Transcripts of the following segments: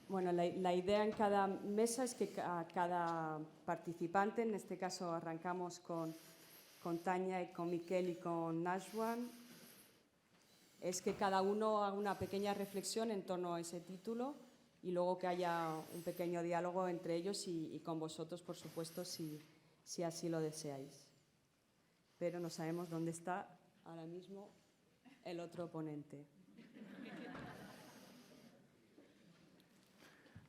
Bueno, la idea en cada mesa es que cada participante, en este caso arrancamos con Tania y con Miquel y con Najwan, es que cada uno haga una pequeña reflexión en torno a ese título y luego que haya un pequeño diálogo entre ellos y con vosotros, por supuesto, si así lo deseáis. Pero no sabemos dónde está ahora mismo el otro ponente.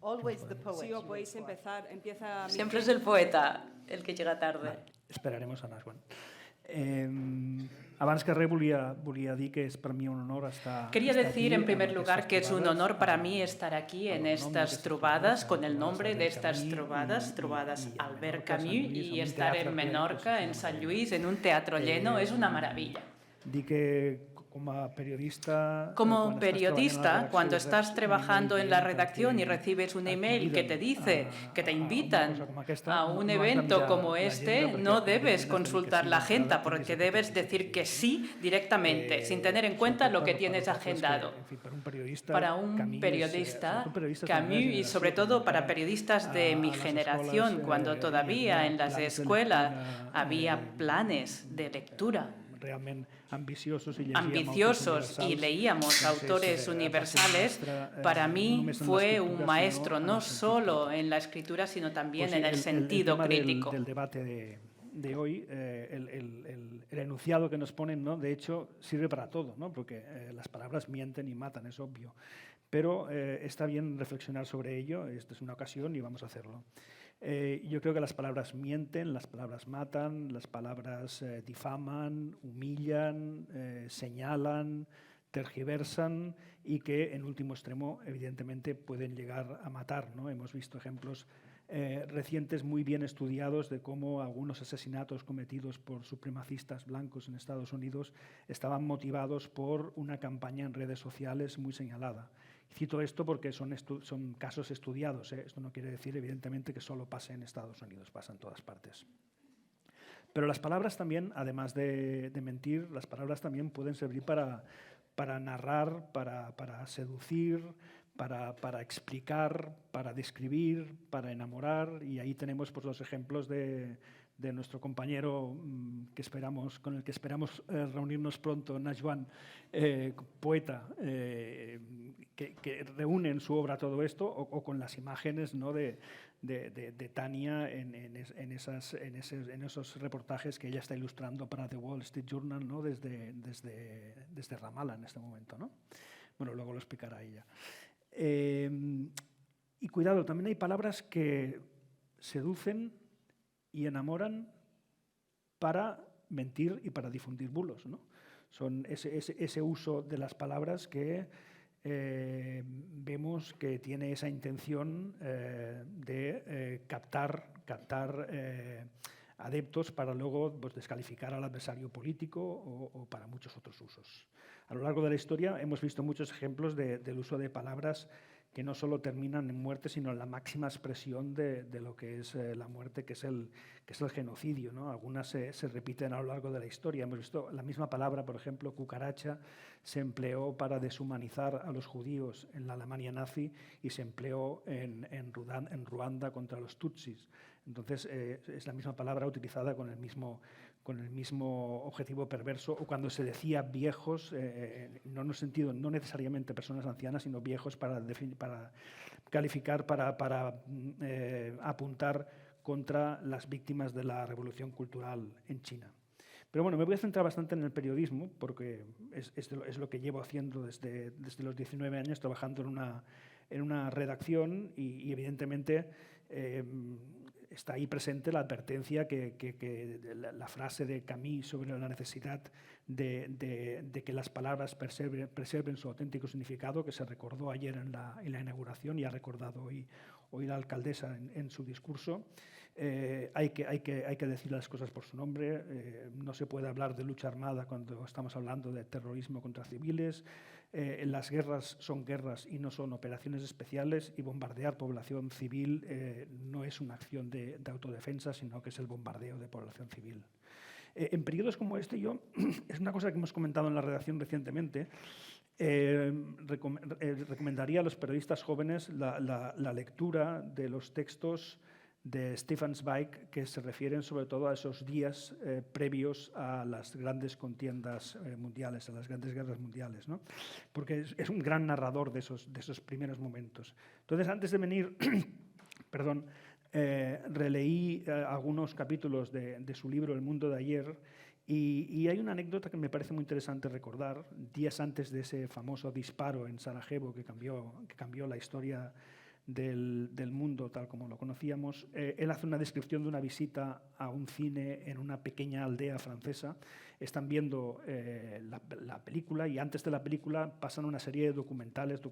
Always the poet. Sí, o podéis empezar. Empieza Siempre Miquel. es el poeta el que llega tarde. Vale, esperaremos a Najwan. Abans que res volia dir que es per mi un honor estar Quería decir en primer en lugar aquestes que es un trobades, honor para mí estar aquí en estas trovadas con el nombre de estas trovadas, trovadas Albert Camus, y estar en Menorca, en Sant Lluís, en un teatro lleno, es una maravilla. Dir que como periodista, cuando estás trabajando en la redacción y recibes un email que te dice que te invitan a un evento como este, no debes consultar la agenda porque debes decir que sí directamente, sin tener en cuenta lo que tienes agendado. Para un periodista, Camus, y sobre todo para periodistas de mi generación, cuando todavía en las escuelas había planes de lectura realment ambiciosos y leíamos autores universales, para mí fue un maestro no solo en la escritura, sino también en el sentido crítico. Del debate de hoy, el enunciado que nos ponen, ¿no? De hecho, sirve para todo, ¿no? Porque las palabras mienten y matan, es obvio. Pero está bien reflexionar sobre ello, esta es una ocasión y vamos a hacerlo. Yo creo que las palabras mienten, las palabras matan, las palabras difaman, humillan, señalan, tergiversan y que en último extremo evidentemente pueden llegar a matar, ¿no? Hemos visto ejemplos recientes muy bien estudiados de cómo algunos asesinatos cometidos por supremacistas blancos en Estados Unidos estaban motivados por una campaña en redes sociales muy señalada. Cito esto porque son casos estudiados, ¿eh? Esto no quiere decir, evidentemente, que solo pase en Estados Unidos, pasa en todas partes. Pero las palabras también, además de mentir, las palabras también pueden servir para narrar, para seducir, para explicar, para describir, para enamorar. Y ahí tenemos pues, los ejemplos de nuestro compañero con el que esperamos reunirnos pronto, Najwan, poeta, que reúne en su obra todo esto, o con las imágenes, ¿no? de Tania en esos reportajes que ella está ilustrando para The Wall Street Journal, ¿no? desde Ramallah en este momento, ¿no? Bueno, luego lo explicará ella. Y cuidado, también hay palabras que seducen y enamoran para mentir y para difundir bulos, ¿no? Son ese uso de las palabras que vemos que tiene esa intención de captar adeptos para luego pues, descalificar al adversario político o para muchos otros usos. A lo largo de la historia hemos visto muchos ejemplos del uso de palabras que no solo terminan en muerte, sino en la máxima expresión de lo que es la muerte, que es el genocidio, ¿no? Algunas se repiten a lo largo de la historia. Hemos visto la misma palabra, por ejemplo, cucaracha, se empleó para deshumanizar a los judíos en la Alemania nazi y se empleó en Ruanda contra los tutsis. Entonces, es la misma palabra utilizada con el mismo objetivo perverso, o cuando se decía viejos, no en un sentido, no necesariamente personas ancianas, sino viejos para calificar, para apuntar contra las víctimas de la revolución cultural en China. Pero bueno, me voy a centrar bastante en el periodismo, porque es lo que llevo haciendo desde los 19 años, trabajando en una redacción y evidentemente está ahí presente la advertencia la frase de Camus sobre la necesidad de que las palabras preserven su auténtico significado, que se recordó ayer en la inauguración y ha recordado hoy la alcaldesa en su discurso. Hay que decir las cosas por su nombre. No se puede hablar de lucha armada cuando estamos hablando de terrorismo contra civiles. Las guerras son guerras y no son operaciones especiales, y bombardear población civil no es una acción de autodefensa, sino que es el bombardeo de población civil. En periodos como este, es una cosa que hemos comentado en la redacción recientemente, Recomendaría a los periodistas jóvenes la lectura de los textos de Stefan Zweig, que se refieren sobre todo a esos días previos a las grandes contiendas mundiales, a las grandes guerras mundiales, ¿no? Porque es un gran narrador de esos primeros momentos. Entonces, antes de venir, perdón, releí algunos capítulos de su libro El mundo de ayer, y hay una anécdota que me parece muy interesante recordar. Días antes de ese famoso disparo en Sarajevo que cambió la historia del mundo tal como lo conocíamos, él hace una descripción de una visita a un cine en una pequeña aldea francesa. Están viendo la película, y antes de la película pasan una serie de documentales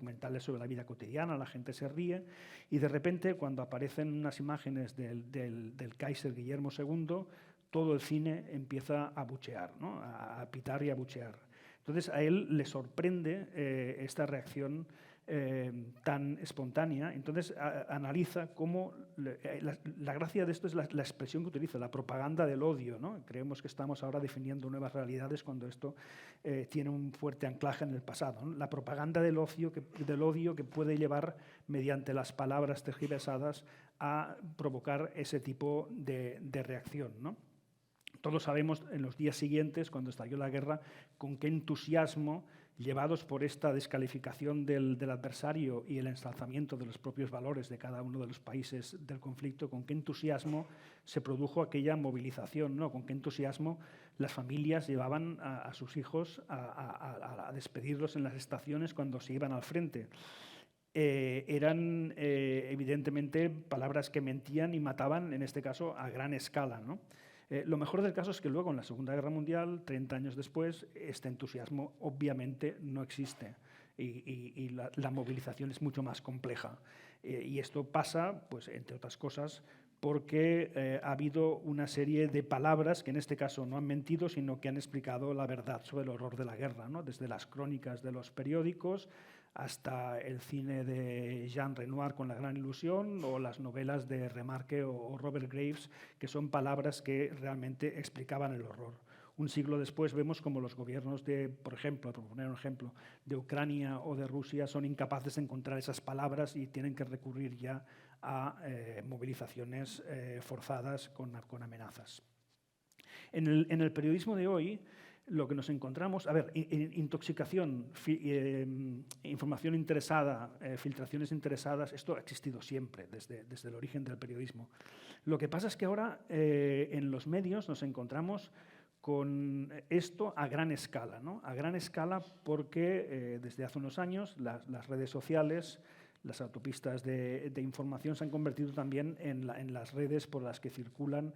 sobre la vida cotidiana, la gente se ríe, y de repente, cuando aparecen unas imágenes del Kaiser Guillermo II, todo el cine empieza a buchear, ¿no? A pitar y a buchear. Entonces a él le sorprende esta reacción tan espontánea. Entonces analiza cómo la gracia de esto es la expresión que utiliza, la propaganda del odio, ¿no? Creemos que estamos ahora definiendo nuevas realidades cuando esto tiene un fuerte anclaje en el pasado, ¿no? La propaganda del odio que puede llevar, mediante las palabras tergiversadas, a provocar ese tipo de reacción, ¿no? Todos sabemos en los días siguientes, cuando estalló la guerra, con qué entusiasmo, llevados por esta descalificación del adversario y el ensalzamiento de los propios valores de cada uno de los países del conflicto, con qué entusiasmo se produjo aquella movilización, ¿no? Con qué entusiasmo las familias llevaban a sus hijos a despedirlos en las estaciones cuando se iban al frente. Eran evidentemente palabras que mentían y mataban, en este caso, a gran escala, ¿no? Lo mejor del caso es que luego, en la Segunda Guerra Mundial, 30 años después, este entusiasmo obviamente no existe, y la movilización es mucho más compleja. Y esto pasa, pues, entre otras cosas, porque ha habido una serie de palabras que en este caso no han mentido, sino que han explicado la verdad sobre el horror de la guerra, ¿no? Desde las crónicas de los periódicos hasta el cine de Jean Renoir con La gran ilusión, o las novelas de Remarque o Robert Graves, que son palabras que realmente explicaban el horror. Un siglo después vemos como los gobiernos de, por ejemplo, por poner un ejemplo, de Ucrania o de Rusia son incapaces de encontrar esas palabras y tienen que recurrir ya a movilizaciones forzadas con amenazas. En el periodismo de hoy, lo que nos encontramos, intoxicación, información interesada, filtraciones interesadas, esto ha existido siempre, desde el origen del periodismo. Lo que pasa es que ahora en los medios nos encontramos con esto a gran escala, ¿no? A gran escala porque desde hace unos años las redes sociales, las autopistas de información se han convertido también en las redes por las que circulan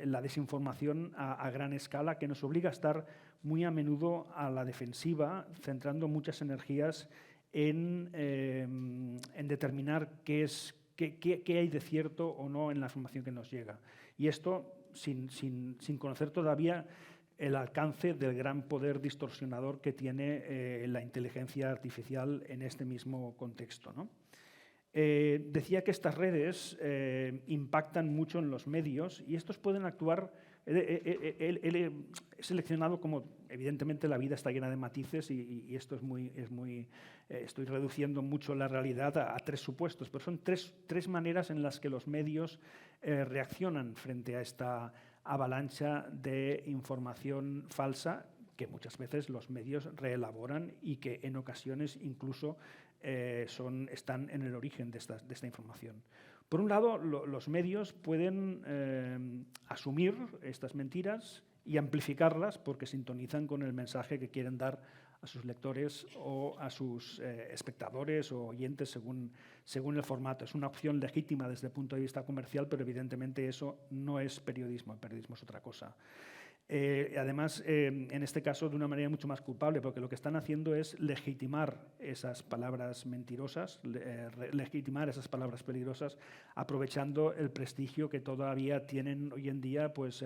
la desinformación a gran escala, que nos obliga a estar muy a menudo a la defensiva, centrando muchas energías en determinar qué hay de cierto o no en la información que nos llega. Y esto sin conocer todavía el alcance del gran poder distorsionador que tiene la inteligencia artificial en este mismo contexto, ¿no? Decía que estas redes impactan mucho en los medios, y estos pueden actuar. He seleccionado, como evidentemente la vida está llena de matices, y esto estoy reduciendo mucho la realidad a tres supuestos, pero son tres maneras en las que los medios reaccionan frente a esta avalancha de información falsa que muchas veces los medios reelaboran y que en ocasiones incluso están en el origen de esta información. Por un lado, los medios pueden asumir estas mentiras y amplificarlas porque sintonizan con el mensaje que quieren dar a sus lectores o a sus espectadores o oyentes según el formato. Es una opción legítima desde el punto de vista comercial, pero evidentemente eso no es periodismo. El periodismo es otra cosa. Además, en este caso, de una manera mucho más culpable, porque lo que están haciendo es legitimar esas palabras mentirosas, legitimar esas palabras peligrosas, aprovechando el prestigio que todavía tienen hoy en día, pues,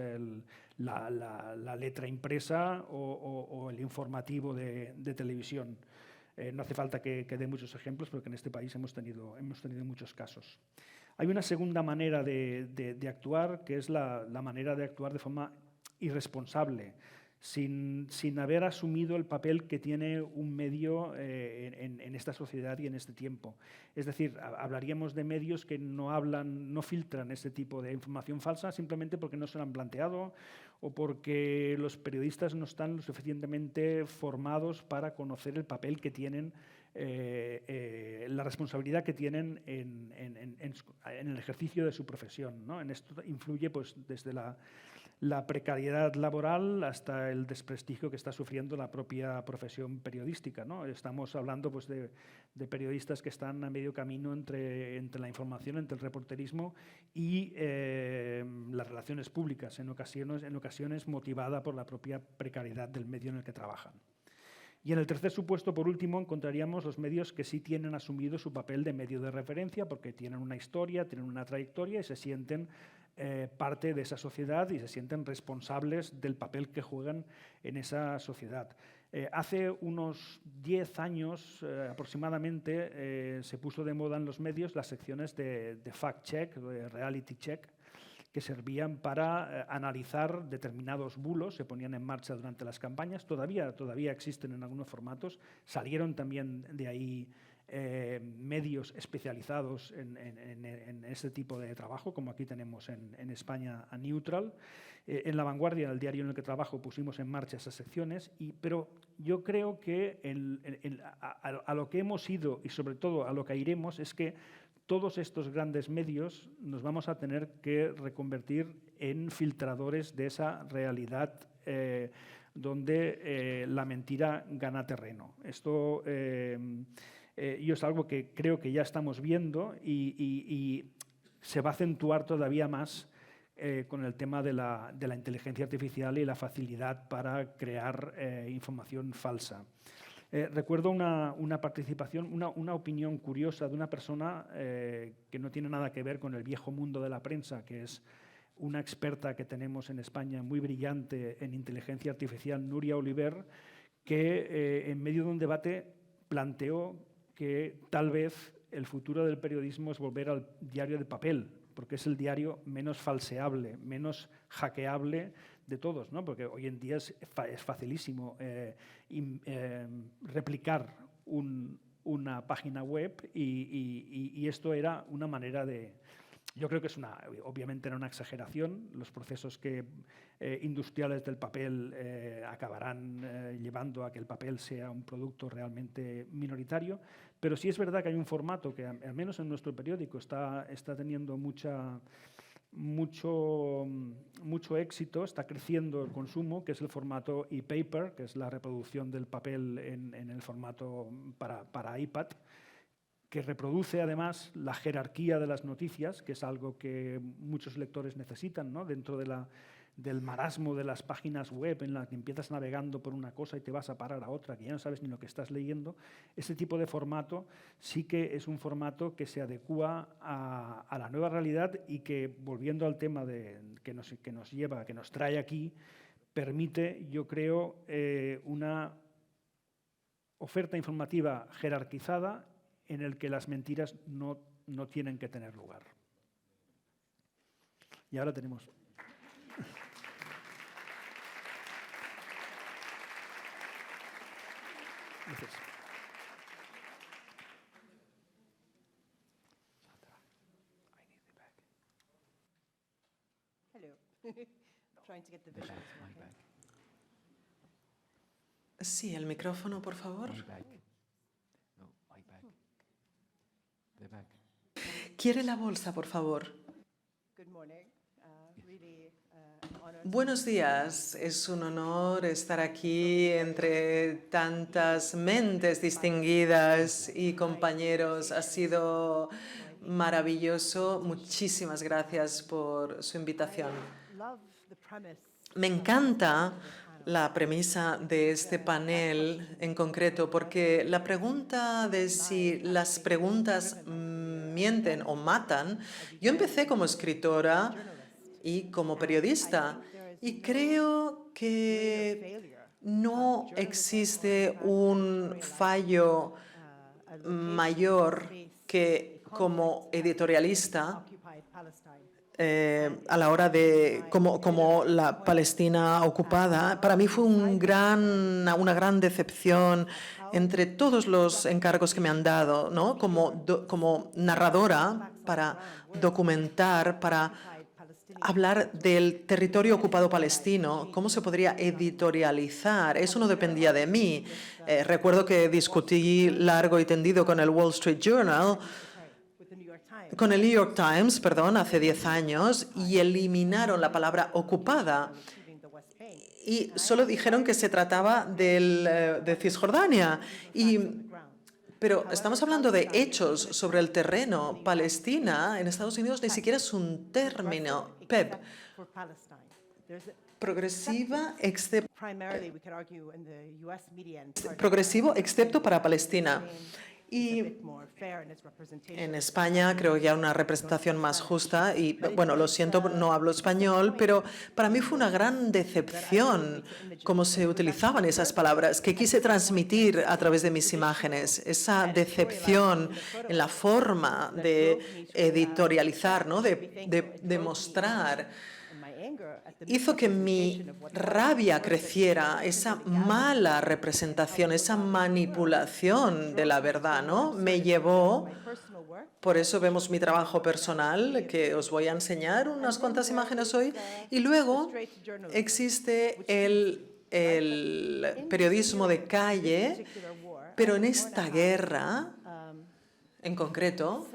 la letra impresa o el informativo de televisión. No hace falta que dé muchos ejemplos, porque en este país hemos tenido muchos casos. Hay una segunda manera de actuar, que es la manera de actuar de forma irresponsable. sin haber asumido el papel que tiene un medio en esta sociedad y en este tiempo. Es decir, hablaríamos de medios que no filtran este tipo de información falsa simplemente porque no se lo han planteado o porque los periodistas no están lo suficientemente formados para conocer el papel que tienen, la responsabilidad que tienen en el ejercicio de su profesión, ¿no? En esto influye pues, desde la precariedad laboral hasta el desprestigio que está sufriendo la propia profesión periodística, ¿no? Estamos hablando pues, de periodistas que están a medio camino entre la información, entre el reporterismo y las relaciones públicas, en ocasiones motivada por la propia precariedad del medio en el que trabajan. Y en el tercer supuesto, por último, encontraríamos los medios que sí tienen asumido su papel de medio de referencia porque tienen una historia, tienen una trayectoria y se sienten parte de esa sociedad y se sienten responsables del papel que juegan en esa sociedad. Hace unos 10 años aproximadamente se puso de moda en los medios las secciones de fact-check, de reality check, que servían para analizar determinados bulos, se ponían en marcha durante las campañas, todavía existen en algunos formatos, salieron también de ahí medios especializados en este tipo de trabajo, como aquí tenemos en España a Neutral. En La Vanguardia, el diario en el que trabajo, pusimos en marcha esas secciones, pero yo creo que a lo que hemos ido y sobre todo a lo que iremos es que todos estos grandes medios nos vamos a tener que reconvertir en filtradores de esa realidad donde la mentira gana terreno. Esto yo es algo que creo que ya estamos viendo y se va a acentuar todavía más con el tema de la inteligencia artificial y la facilidad para crear información falsa. Recuerdo una participación, una opinión curiosa de una persona que no tiene nada que ver con el viejo mundo de la prensa, que es una experta que tenemos en España muy brillante en inteligencia artificial, Nuria Oliver, que en medio de un debate planteó que tal vez el futuro del periodismo es volver al diario de papel, porque es el diario menos falseable, menos hackeable de todos, ¿no? Porque hoy en día es facilísimo replicar una página web y esto era una manera de... Yo creo que obviamente era una exageración. Los procesos industriales del papel acabarán llevando a que el papel sea un producto realmente minoritario, pero sí es verdad que hay un formato que, al menos en nuestro periódico, está teniendo mucho éxito, está creciendo el consumo, que es el formato e-paper, que es la reproducción del papel en el formato para iPad, que reproduce además la jerarquía de las noticias, que es algo que muchos lectores necesitan, ¿no? Dentro del marasmo de las páginas web en las que empiezas navegando por una cosa y te vas a parar a otra, que ya no sabes ni lo que estás leyendo. Ese tipo de formato sí que es un formato que se adecúa a la nueva realidad y que, volviendo al tema que nos trae aquí, permite, yo creo, una oferta informativa jerarquizada en el que las mentiras no tienen que tener lugar. Y ahora tenemos... Gracias. Hello. Trying to get the visuals working. Sí, el micrófono, por favor. ¿Quiere la bolsa, por favor? Good morning. Really an honor. Buenos días. Es un honor estar aquí entre tantas mentes distinguidas y compañeros. Ha sido maravilloso. Muchísimas gracias por su invitación. Love the premise. Me encanta la premisa de este panel en concreto, porque la pregunta de si las preguntas mienten o matan, yo empecé como escritora y como periodista y creo que no existe un fallo mayor que como editorialista a la hora de como la Palestina ocupada, para mí fue una gran decepción entre todos los encargos que me han dado, ¿no? Como narradora para documentar, para hablar del territorio ocupado palestino, cómo se podría editorializar. Eso no dependía de mí. Recuerdo que discutí largo y tendido con el Wall Street Journal, con el New York Times, perdón, hace 10 años, y eliminaron la palabra ocupada. Y solo dijeron que se trataba de Cisjordania. Pero estamos hablando de hechos sobre el terreno. Palestina en Estados Unidos ni siquiera es un término, PEP. Progresivo excepto para Palestina. Y en España creo que hay una representación más justa y, bueno, lo siento, no hablo español, pero para mí fue una gran decepción cómo se utilizaban esas palabras que quise transmitir a través de mis imágenes. Esa decepción en la forma de editorializar, ¿no? de mostrar, hizo que mi rabia creciera, esa mala representación, esa manipulación de la verdad, ¿no? Me llevó, por eso vemos mi trabajo personal, que os voy a enseñar unas cuantas imágenes hoy, y luego existe el periodismo de calle, pero en esta guerra, en concreto,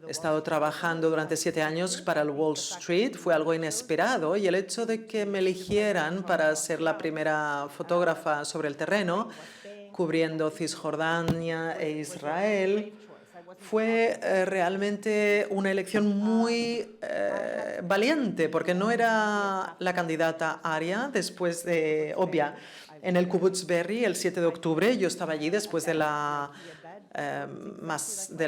he estado trabajando durante 7 años para el Wall Street, fue algo inesperado, y el hecho de que me eligieran para ser la primera fotógrafa sobre el terreno, cubriendo Cisjordania e Israel, fue realmente una elección muy valiente, porque no era la candidata aria después de Obia. En el Kibbutz Be'eri, el 7 de octubre, yo estaba allí después de la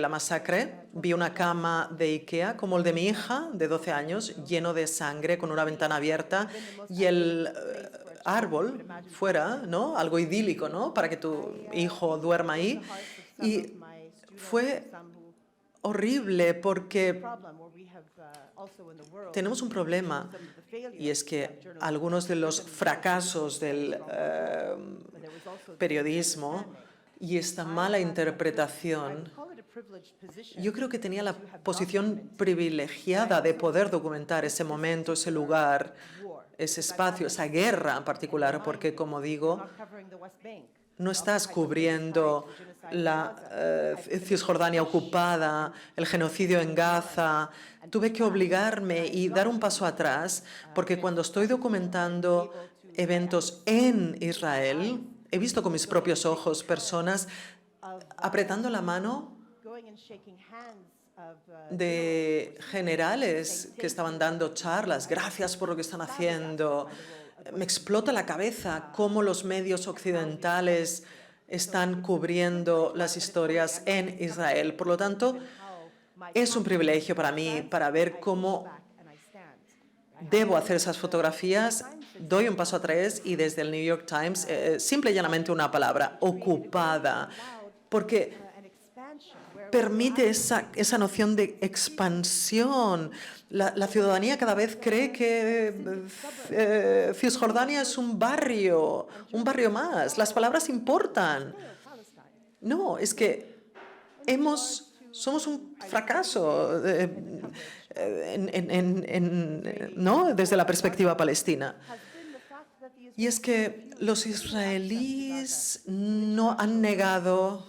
masacre. Vi una cama de Ikea como el de mi hija de 12 años, lleno de sangre, con una ventana abierta, y el árbol fuera, ¿no? Algo idílico, ¿no? Para que tu hijo duerma ahí. Y fue horrible porque tenemos un problema, y es que algunos de los fracasos del periodismo y esta mala interpretación, yo creo que tenía la posición privilegiada de poder documentar ese momento, ese lugar, ese espacio, esa guerra en particular, porque, como digo, no estás cubriendo la Cisjordania ocupada, el genocidio en Gaza. Tuve que obligarme y dar un paso atrás, porque cuando estoy documentando eventos en Israel, he visto con mis propios ojos personas apretando la mano de generales que estaban dando charlas. Gracias por lo que están haciendo. Me explota la cabeza cómo los medios occidentales están cubriendo las historias en Israel. Por lo tanto, es un privilegio para mí para ver cómo debo hacer esas fotografías. Doy un paso atrás y desde el New York Times, simple y llanamente una palabra, ocupada, porque permite esa noción de expansión. La ciudadanía cada vez cree que Cisjordania es un barrio más. Las palabras importan. No, es que somos un fracaso ¿no? Desde la perspectiva palestina. Y es que los israelíes no han negado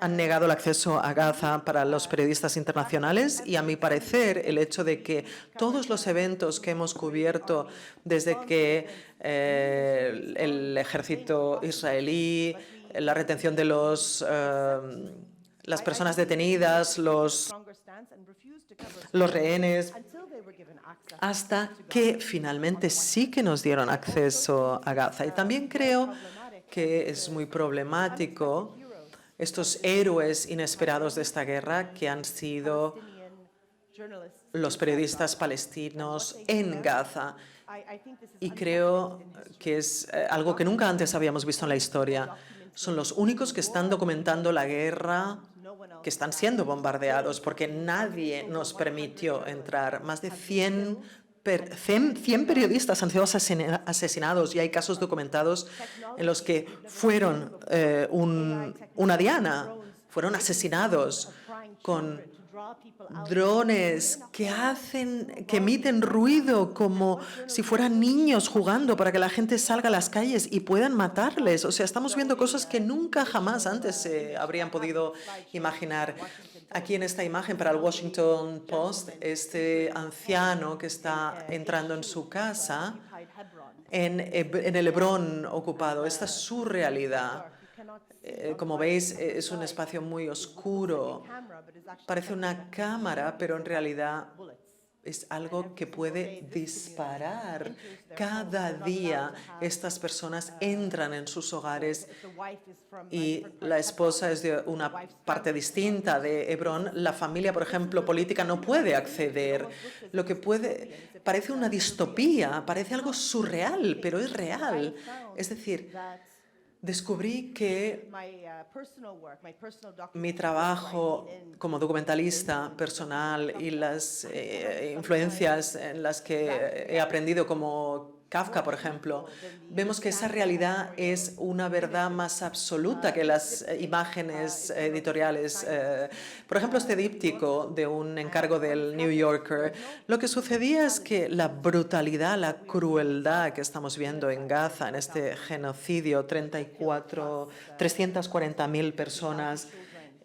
el acceso a Gaza para los periodistas internacionales, y a mi parecer el hecho de que todos los eventos que hemos cubierto desde que el ejército israelí, la retención de las personas detenidas, los rehenes, hasta que finalmente sí que nos dieron acceso a Gaza. Y también creo que es muy problemático estos héroes inesperados de esta guerra, que han sido los periodistas palestinos en Gaza. Y creo que es algo que nunca antes habíamos visto en la historia. Son los únicos que están documentando la guerra que están siendo bombardeados porque nadie nos permitió entrar. Más de 100 periodistas han sido asesinados y hay casos documentados en los que fueron una diana, fueron asesinados con drones que emiten ruido como si fueran niños jugando para que la gente salga a las calles y puedan matarles. O sea, estamos viendo cosas que nunca jamás antes se habrían podido imaginar. Aquí en esta imagen para el Washington Post, este anciano que está entrando en su casa en el Hebrón ocupado. Esta es su realidad. Como veis, es un espacio muy oscuro. Parece una cámara, pero en realidad es algo que puede disparar. Cada día estas personas entran en sus hogares y la esposa es de una parte distinta de Hebrón. La familia, por ejemplo, política no puede acceder. Lo que parece una distopía, parece algo surreal, pero es real. Es decir, descubrí que mi trabajo como documentalista personal y las influencias en las que he aprendido como Kafka, por ejemplo, vemos que esa realidad es una verdad más absoluta que las imágenes editoriales. Por ejemplo, este díptico de un encargo del New Yorker, lo que sucedía es que la brutalidad, la crueldad que estamos viendo en Gaza, en este genocidio, 340.000 personas,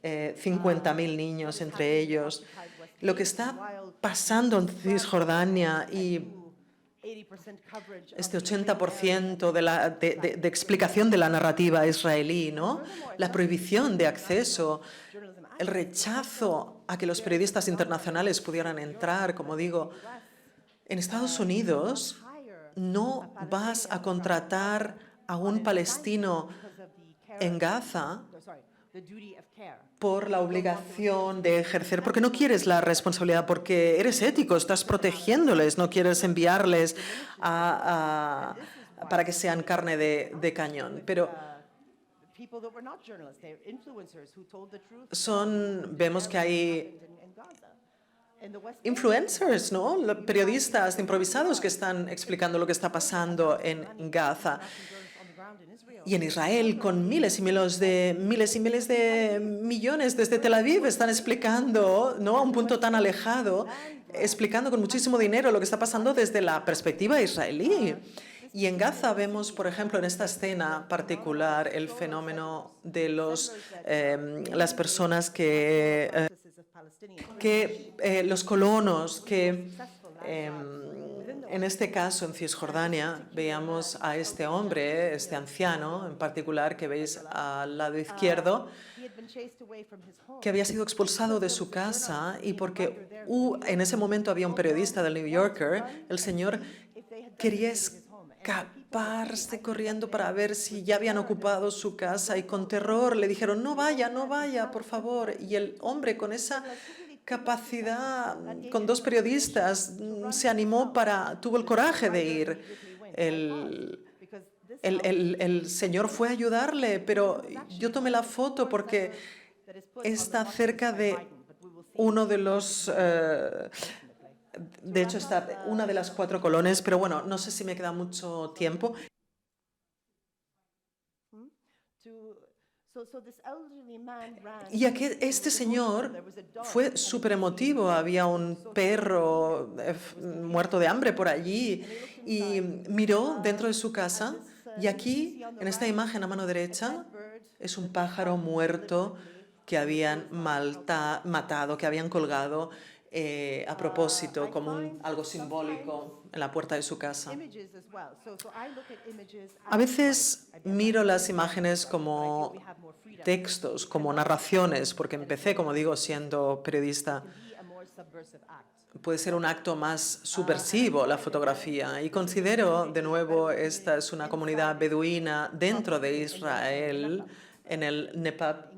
50.000 niños entre ellos, lo que está pasando en Cisjordania y este 80% de explicación de la narrativa israelí, ¿no? La prohibición de acceso, el rechazo a que los periodistas internacionales pudieran entrar, como digo. En Estados Unidos no vas a contratar a un palestino en Gaza por la obligación de ejercer, porque no quieres la responsabilidad, porque eres ético, estás protegiéndoles, no quieres enviarles para que sean carne de cañón. Pero vemos que hay influencers, ¿no? Periodistas improvisados que están explicando lo que está pasando en Gaza. Y en Israel, con miles y miles de millones desde Tel Aviv, están explicando, ¿no?, a un punto tan alejado, explicando con muchísimo dinero lo que está pasando desde la perspectiva israelí. Y en Gaza vemos, por ejemplo, en esta escena particular, el fenómeno de las personas los colonos que... En este caso, en Cisjordania, veíamos a este hombre, este anciano en particular, que veis al lado izquierdo, que había sido expulsado de su casa y porque en ese momento había un periodista del New Yorker, el señor quería escaparse corriendo para ver si ya habían ocupado su casa y con terror le dijeron, no vaya, por favor. Y el hombre con esa capacidad, con dos periodistas, se animó tuvo el coraje de ir. El señor fue a ayudarle, pero yo tomé la foto porque está cerca de uno de los... de hecho, está una de las 4 colones, pero bueno, no sé si me queda mucho tiempo. Y este señor fue súper emotivo. Había un perro muerto de hambre por allí y miró dentro de su casa y aquí, en esta imagen a mano derecha, es un pájaro muerto que habían matado, que habían colgado a propósito, como algo simbólico en la puerta de su casa. A veces miro las imágenes como textos, como narraciones, porque empecé, como digo, siendo periodista. Puede ser un acto más subversivo la fotografía y considero, de nuevo, esta es una comunidad beduina dentro de Israel, en el Nepab.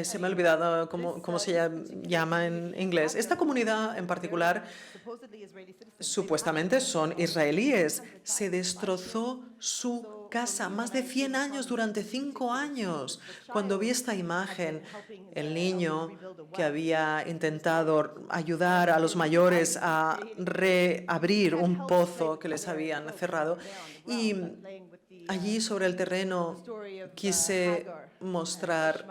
Se me ha olvidado cómo se llama en inglés. Esta comunidad en particular supposedly Israeli citizens. supuestamente son israelíes. Se destrozó su casa, más de 100 años durante 5 años. Cuando vi esta imagen, el niño que había intentado ayudar a los mayores a reabrir un pozo que les habían cerrado, y allí sobre el terreno quise mostrar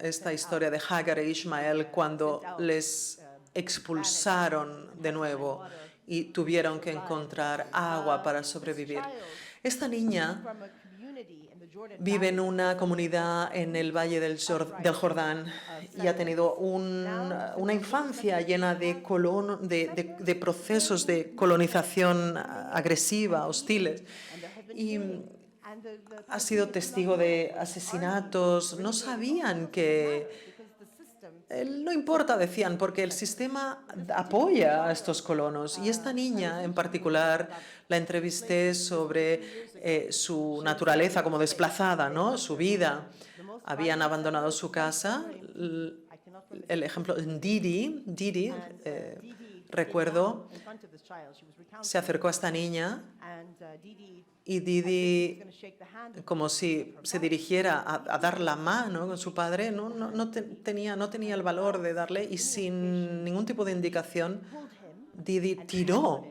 esta historia de Hagar e Ismael cuando les expulsaron de nuevo y tuvieron que encontrar agua para sobrevivir. Esta niña vive en una comunidad en el Valle del Jordán y ha tenido una infancia llena de procesos de colonización agresiva, hostiles. Y ha sido testigo de asesinatos. No sabían que... No importa, decían, porque el sistema apoya a estos colonos. Y esta niña en particular la entrevisté sobre su naturaleza como desplazada, ¿no? Su vida. Habían abandonado su casa. El ejemplo de Didi, recuerdo, se acercó a esta niña y Didi, como si se dirigiera a dar la mano con su padre, no tenía el valor de darle, y sin ningún tipo de indicación, Didi tiró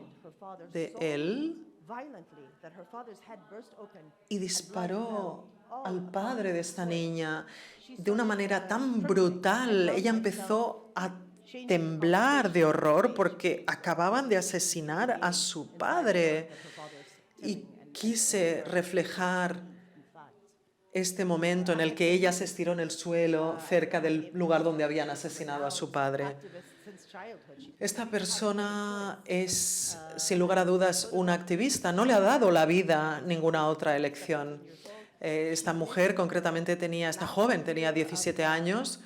de él y disparó al padre de esta niña de una manera tan brutal. Ella empezó a temblar de horror porque acababan de asesinar a su padre. Y quise reflejar este momento en el que ella se estiró en el suelo cerca del lugar donde habían asesinado a su padre. Esta persona es, sin lugar a dudas, una activista. No le ha dado la vida ninguna otra elección. Esta mujer, concretamente, esta joven tenía 17 años,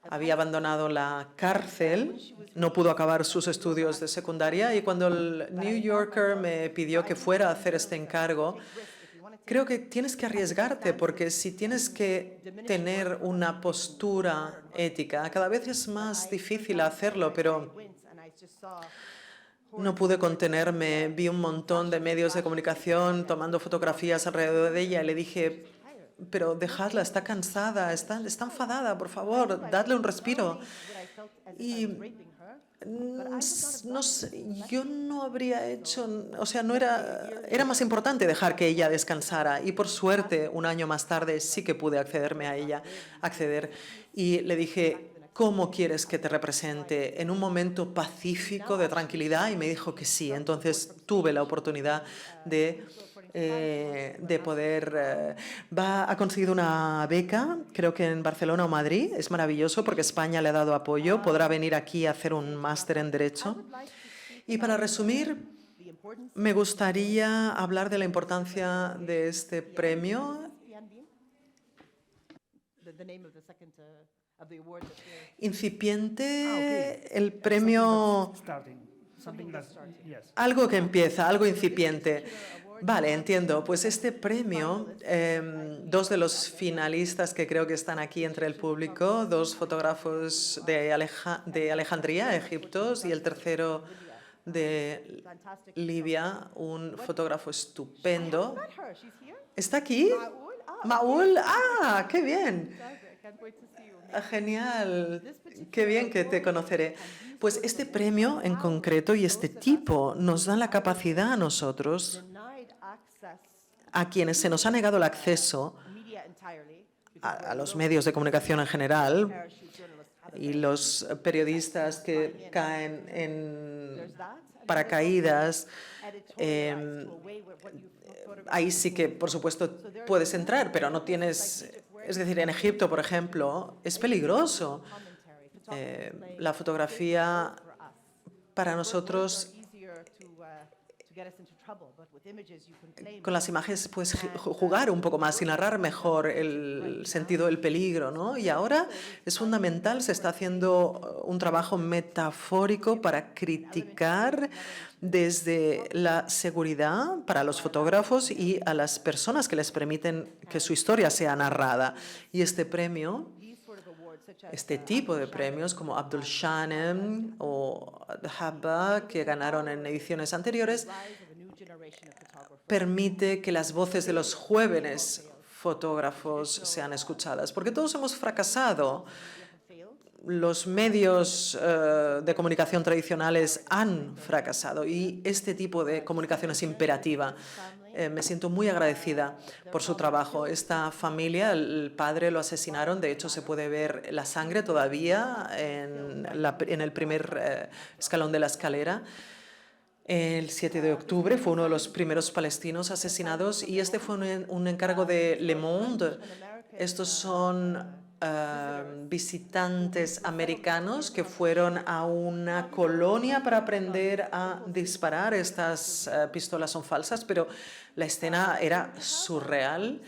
había abandonado la cárcel, no pudo acabar sus estudios de secundaria, y cuando el New Yorker me pidió que fuera a hacer este encargo, creo que tienes que arriesgarte, porque si tienes que tener una postura ética, cada vez es más difícil hacerlo, pero no pude contenerme. Vi un montón de medios de comunicación tomando fotografías alrededor de ella y le dije: pero dejadla, está cansada, está enfadada, por favor, dadle un respiro. Y no sé, yo no habría hecho, o sea, era más importante dejar que ella descansara, y por suerte un año más tarde sí que pude acceder, y le dije: ¿cómo quieres que te represente? En un momento pacífico, de tranquilidad, y me dijo que sí. Entonces tuve la oportunidad de poder... ha conseguido una beca, creo que en Barcelona o Madrid. Es maravilloso porque España le ha dado apoyo. Podrá venir aquí a hacer un máster en Derecho. Y para resumir, me gustaría hablar de la importancia de este premio. Incipiente, el premio... Algo que empieza, algo incipiente. Vale, entiendo. Pues este premio, dos de los finalistas que creo que están aquí entre el público, dos fotógrafos de Alejandría, Egipto, y el tercero de Libia, un fotógrafo estupendo. ¿Está aquí? Maúl, qué bien. Genial, qué bien que te conoceré. Pues este premio en concreto y este tipo nos dan la capacidad a nosotros, a quienes se nos ha negado el acceso a los medios de comunicación en general, y los periodistas que caen en paracaídas, ahí sí que, por supuesto, puedes entrar, pero no tienes... Es decir, en Egipto, por ejemplo, es peligroso. La fotografía para nosotros, con las imágenes puedes jugar un poco más y narrar mejor el sentido del peligro, ¿no? Y ahora es fundamental, se está haciendo un trabajo metafórico para criticar desde la seguridad para los fotógrafos y a las personas que les permiten que su historia sea narrada. Y este premio este tipo de premios, como Abdul Shanem o Habba, que ganaron en ediciones anteriores, permite que las voces de los jóvenes fotógrafos sean escuchadas, porque todos hemos fracasado. Los medios de comunicación tradicionales han fracasado y este tipo de comunicación es imperativa. Me siento muy agradecida por su trabajo. Esta familia, el padre lo asesinaron, de hecho se puede ver la sangre todavía en el primer escalón de la escalera. El 7 de octubre fue uno de los primeros palestinos asesinados y este fue un encargo de Le Monde. Estos son visitantes americanos que fueron a una colonia para aprender a disparar. Estas pistolas son falsas, pero la escena era surreal.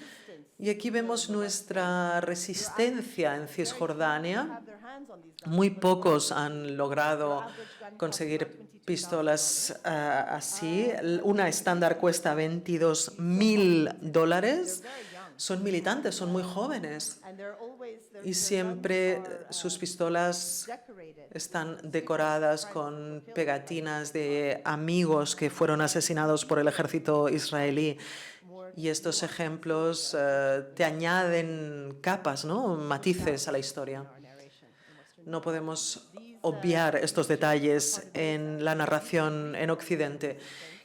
Y aquí vemos nuestra resistencia en Cisjordania. Muy pocos han logrado conseguir pistolas así. Una estándar cuesta $22.000. Son militantes, son muy jóvenes y siempre sus pistolas están decoradas con pegatinas de amigos que fueron asesinados por el ejército israelí. Y estos ejemplos te añaden capas, ¿no? Matices a la historia. No podemos obviar estos detalles en la narración en Occidente.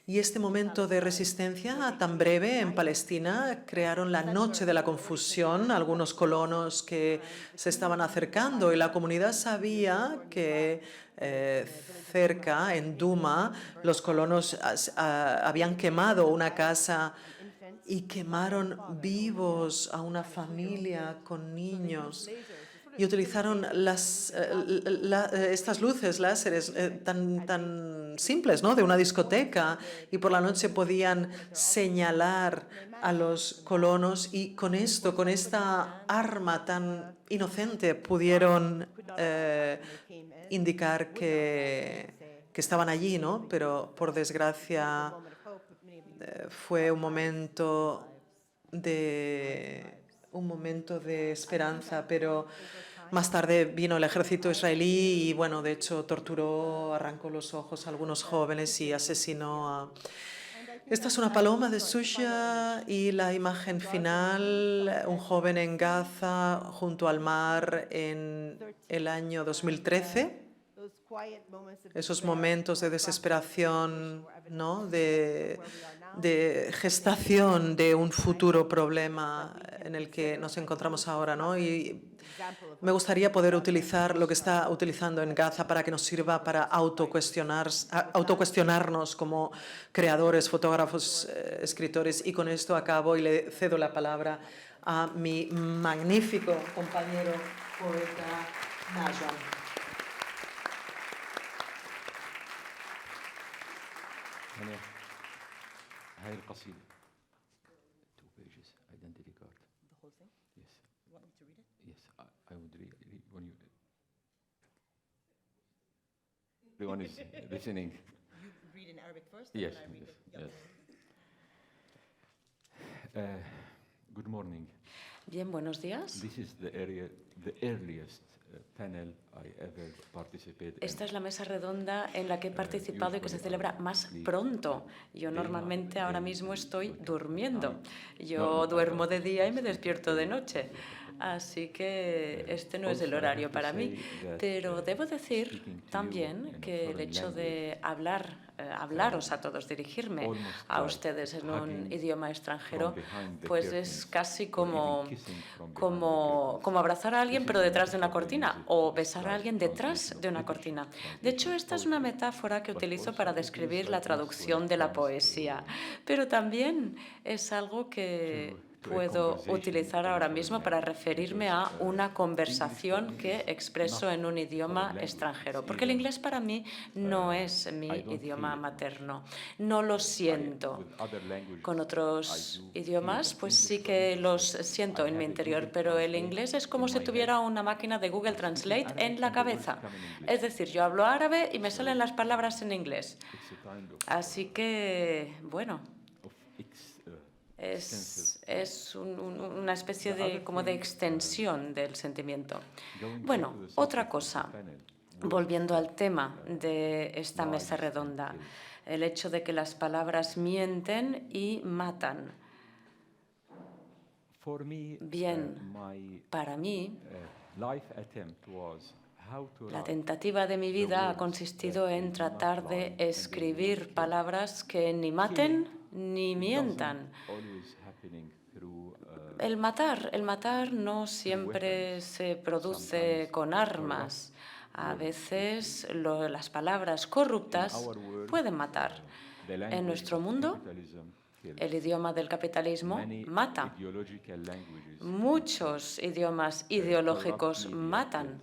Y este momento de resistencia tan breve en Palestina crearon la noche de la confusión, algunos colonos que se estaban acercando y la comunidad sabía que cerca, en Duma, los colonos habían quemado una casa y quemaron vivos a una familia con niños. Y utilizaron estas luces láseres tan simples, ¿no?, de una discoteca, y por la noche podían señalar a los colonos y con esta arma tan inocente pudieron indicar que estaban allí, ¿no? Pero por desgracia fue un momento de esperanza, pero más tarde vino el ejército israelí y, bueno, de hecho torturó, arrancó los ojos a algunos jóvenes y asesinó a... Esta es una paloma de Susha y la imagen final, un joven en Gaza junto al mar en el año 2013. Esos momentos de desesperación, ¿no?, de gestación de un futuro problema en el que nos encontramos ahora, ¿no? Y me gustaría poder utilizar lo que está utilizando en Gaza para que nos sirva para autocuestionarnos como creadores, fotógrafos, escritores. Y con esto acabo y le cedo la palabra a mi magnífico compañero poeta Najwan. هاي القصيدة 2 pages identity card. The whole thing? Yes. You want me to read it? Yes, I would read when you everyone is listening. You read in Arabic first, Yes, and then I read yes, it. yes. Good morning. Bien, buenos días. This is the earliest panel I ever participated in. Esta es la mesa redonda en la que he participado y que se celebra más pronto. Yo normalmente ahora mismo estoy durmiendo. Yo duermo de día y me despierto de noche. Así que este no es el horario para mí. Pero debo decir también que el hecho de hablaros a todos, dirigirme a ustedes en un idioma extranjero, pues es casi como abrazar a alguien pero detrás de una cortina, o besar a alguien detrás de una cortina. De hecho, esta es una metáfora que utilizo para describir la traducción de la poesía, pero también es algo que puedo utilizar ahora mismo para referirme a una conversación que expreso en un idioma extranjero, porque el inglés para mí no es mi idioma materno, no lo siento. Con otros idiomas, pues sí que los siento en mi interior, pero el inglés es como si tuviera una máquina de Google Translate en la cabeza. Es decir, yo hablo árabe y me salen las palabras en inglés. Así que, bueno, Es una especie de, como de extensión del sentimiento. Bueno, otra cosa, volviendo al tema de esta mesa redonda, el hecho de que las palabras mienten y matan. Bien, para mí, la tentativa de mi vida ha consistido en tratar de escribir palabras que ni maten ni mientan. El matar no siempre se produce con armas. A veces las palabras corruptas pueden matar. En nuestro mundo, el idioma del capitalismo mata. Muchos idiomas ideológicos matan.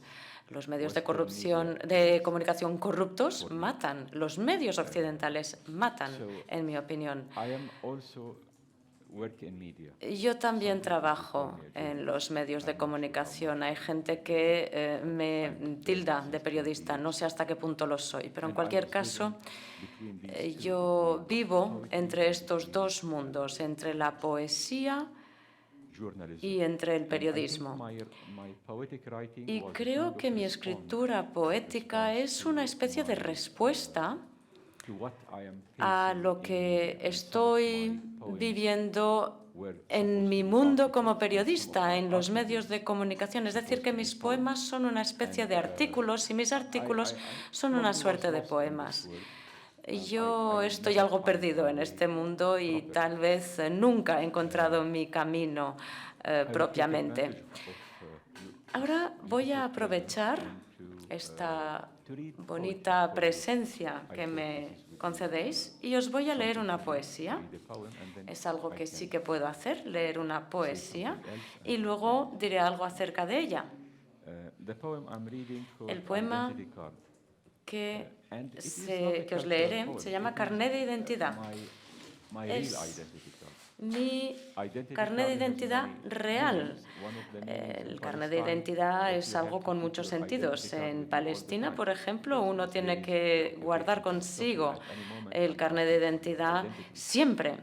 Los medios de comunicación corruptos matan. Los medios occidentales matan, en mi opinión. Yo también trabajo en los medios de comunicación. Hay gente que me tilda de periodista. No sé hasta qué punto lo soy, pero en cualquier caso, yo vivo entre estos dos mundos, entre la poesía y entre el periodismo. Y creo que mi escritura poética es una especie de respuesta a lo que estoy viviendo en mi mundo como periodista, en los medios de comunicación. Es decir, que mis poemas son una especie de artículos y mis artículos son una suerte de poemas. Yo estoy algo perdido en este mundo y tal vez nunca he encontrado mi camino propiamente. Ahora voy a aprovechar esta bonita presencia que me concedéis y os voy a leer una poesía. Es algo que sí que puedo hacer, leer una poesía, y luego diré algo acerca de ella. El poema que os leeré se llama Carné de Identidad. Es mi carné de identidad real. El carné de identidad es algo con muchos sentidos. En Palestina, por ejemplo, uno tiene que guardar consigo el carné de identidad siempre,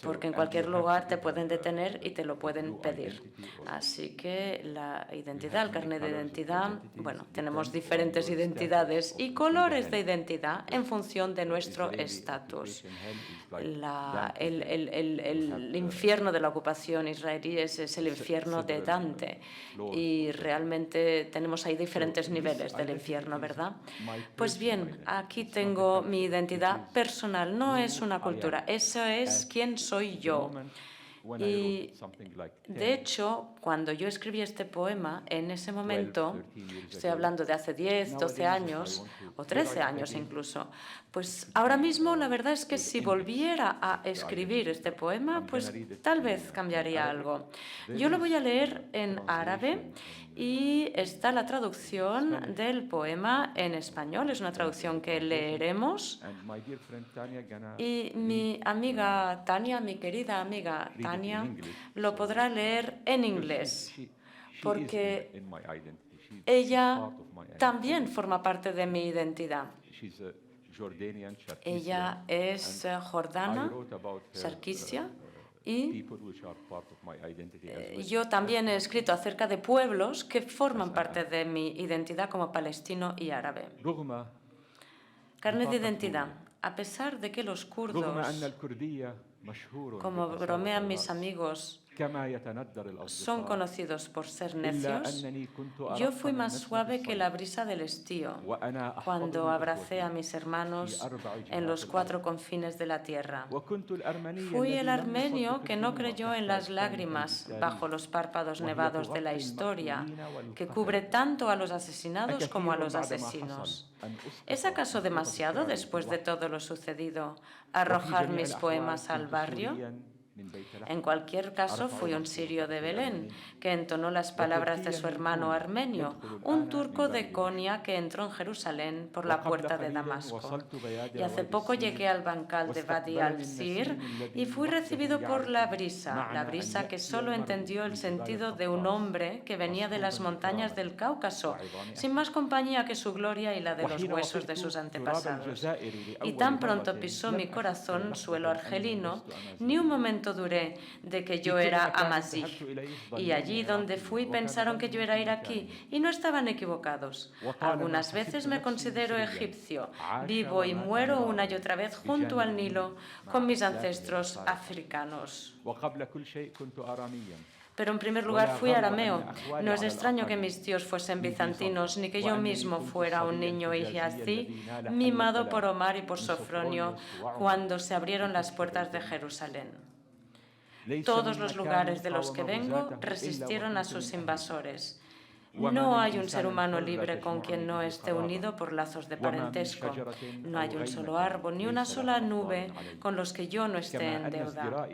porque en cualquier lugar te pueden detener y te lo pueden pedir. Así que la identidad, el carnet de identidad, bueno, tenemos diferentes identidades y colores de identidad en función de nuestro estatus. El infierno de la ocupación israelí es el infierno de Dante y realmente tenemos ahí diferentes niveles del infierno, ¿verdad? Pues bien, aquí tengo mi identidad personal, no es una cultura, eso es quién soy yo. Y de hecho, cuando yo escribí este poema, en ese momento, estoy hablando de hace 10, 12 años o 13 años incluso, pues ahora mismo la verdad es que si volviera a escribir este poema, pues tal vez cambiaría algo. Yo lo voy a leer en árabe y está la traducción del poema en español, es una traducción que leeremos. Y mi amiga Tania, mi querida amiga Tania, lo podrá leer en inglés, porque ella también forma parte de mi identidad. Ella es jordana, charquisia, y yo también he escrito acerca de pueblos que forman parte de mi identidad como palestino y árabe. Carnet de identidad. A pesar de que los kurdos, como bromean mis amigos, son conocidos por ser necios, yo fui más suave que la brisa del estío cuando abracé a mis hermanos en los 4 confines de la tierra. Fui el armenio que no creyó en las lágrimas bajo los párpados nevados de la historia, que cubre tanto a los asesinados como a los asesinos. ¿Es acaso demasiado, después de todo lo sucedido, arrojar mis poemas al barrio? En cualquier caso, fui un sirio de Belén, que entonó las palabras de su hermano armenio, un turco de Konya que entró en Jerusalén por la puerta de Damasco. Y hace poco llegué al bancal de Wadi al-Sir y fui recibido por la brisa que solo entendió el sentido de un hombre que venía de las montañas del Cáucaso, sin más compañía que su gloria y la de los huesos de sus antepasados. Y tan pronto pisó mi corazón suelo argelino, ni un momento momento dudé de que yo era Amazigh. Y allí donde fui pensaron que yo era iraquí y no estaban equivocados. Algunas veces me considero egipcio. Vivo y muero una y otra vez junto al Nilo con mis ancestros africanos. Pero en primer lugar fui arameo. No es extraño que mis tíos fuesen bizantinos, ni que yo mismo fuera un niño hijazi, mimado por Omar y por Sofronio cuando se abrieron las puertas de Jerusalén. Todos los lugares de los que vengo resistieron a sus invasores. No hay un ser humano libre con quien no esté unido por lazos de parentesco. No hay un solo árbol ni una sola nube con los que yo no esté en deuda.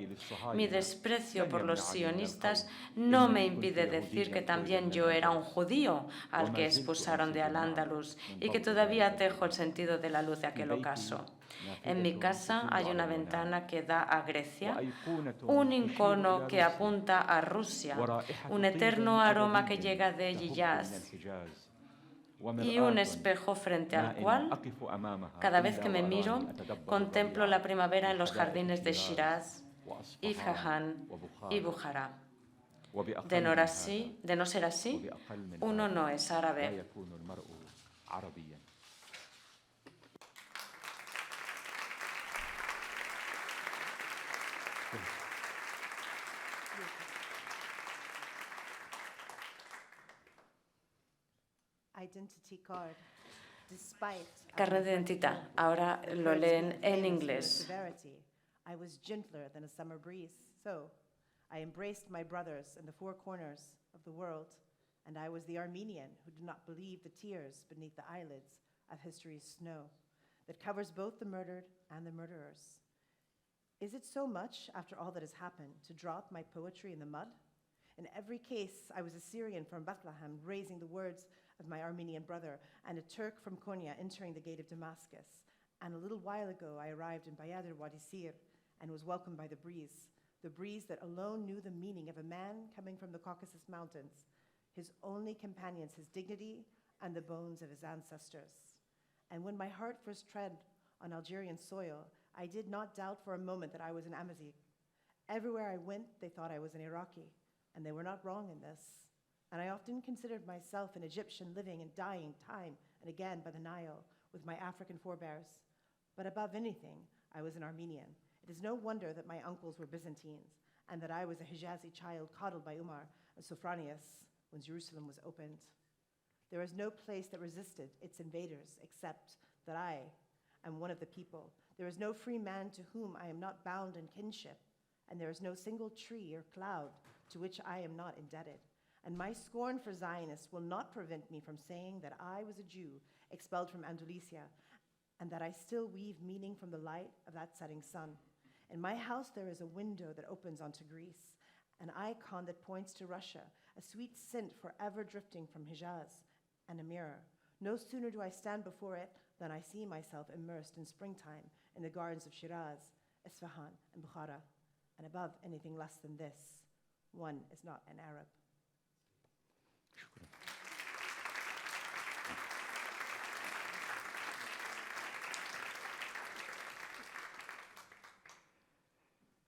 Mi desprecio por los sionistas no me impide decir que también yo era un judío al que expulsaron de Al-Ándalus y que todavía tejo el sentido de la luz de aquel ocaso. En mi casa hay una ventana que da a Grecia, un icono que apunta a Rusia, un eterno aroma que llega de Hiyaz y un espejo frente al cual, cada vez que me miro, contemplo la primavera en los jardines de Shiraz, Isfahan y Bujará. De no ser así, uno no es árabe. Carnet de identidad. Ahora lo leen en inglés. I was gentler than a summer breeze. So I embraced my brothers in the four corners of the world, and I was the Armenian who did not believe the tears beneath the eyelids of history's snow that covers both the murdered and the murderers. Is it so much, after all that has happened, to drop my poetry in the mud? In every case, I was a Syrian from Bethlehem, raising the words of my Armenian brother, and a Turk from Konya entering the gate of Damascus. And a little while ago, I arrived in Bayad al-Wadi Sir and was welcomed by the breeze that alone knew the meaning of a man coming from the Caucasus Mountains, his only companions, his dignity and the bones of his ancestors. And when my heart first tread on Algerian soil, I did not doubt for a moment that I was an Amazigh. Everywhere I went, they thought I was an Iraqi, and they were not wrong in this. And I often considered myself an Egyptian living and dying time and again by the Nile with my African forebears. But above anything, I was an Armenian. It is no wonder that my uncles were Byzantines and that I was a Hijazi child coddled by Umar and Sophronius when Jerusalem was opened. There is no place that resisted its invaders except that I am one of the people. There is no free man to whom I am not bound in kinship, and there is no single tree or cloud to which I am not indebted. And my scorn for Zionists will not prevent me from saying that I was a Jew expelled from Andalusia, and that I still weave meaning from the light of that setting sun. In my house there is a window that opens onto Greece, an icon that points to Russia, a sweet scent forever drifting from Hijaz, and a mirror. No sooner do I stand before it than I see myself immersed in springtime in the gardens of Shiraz, Isfahan, and Bukhara. And above anything less than this, one is not an Arab.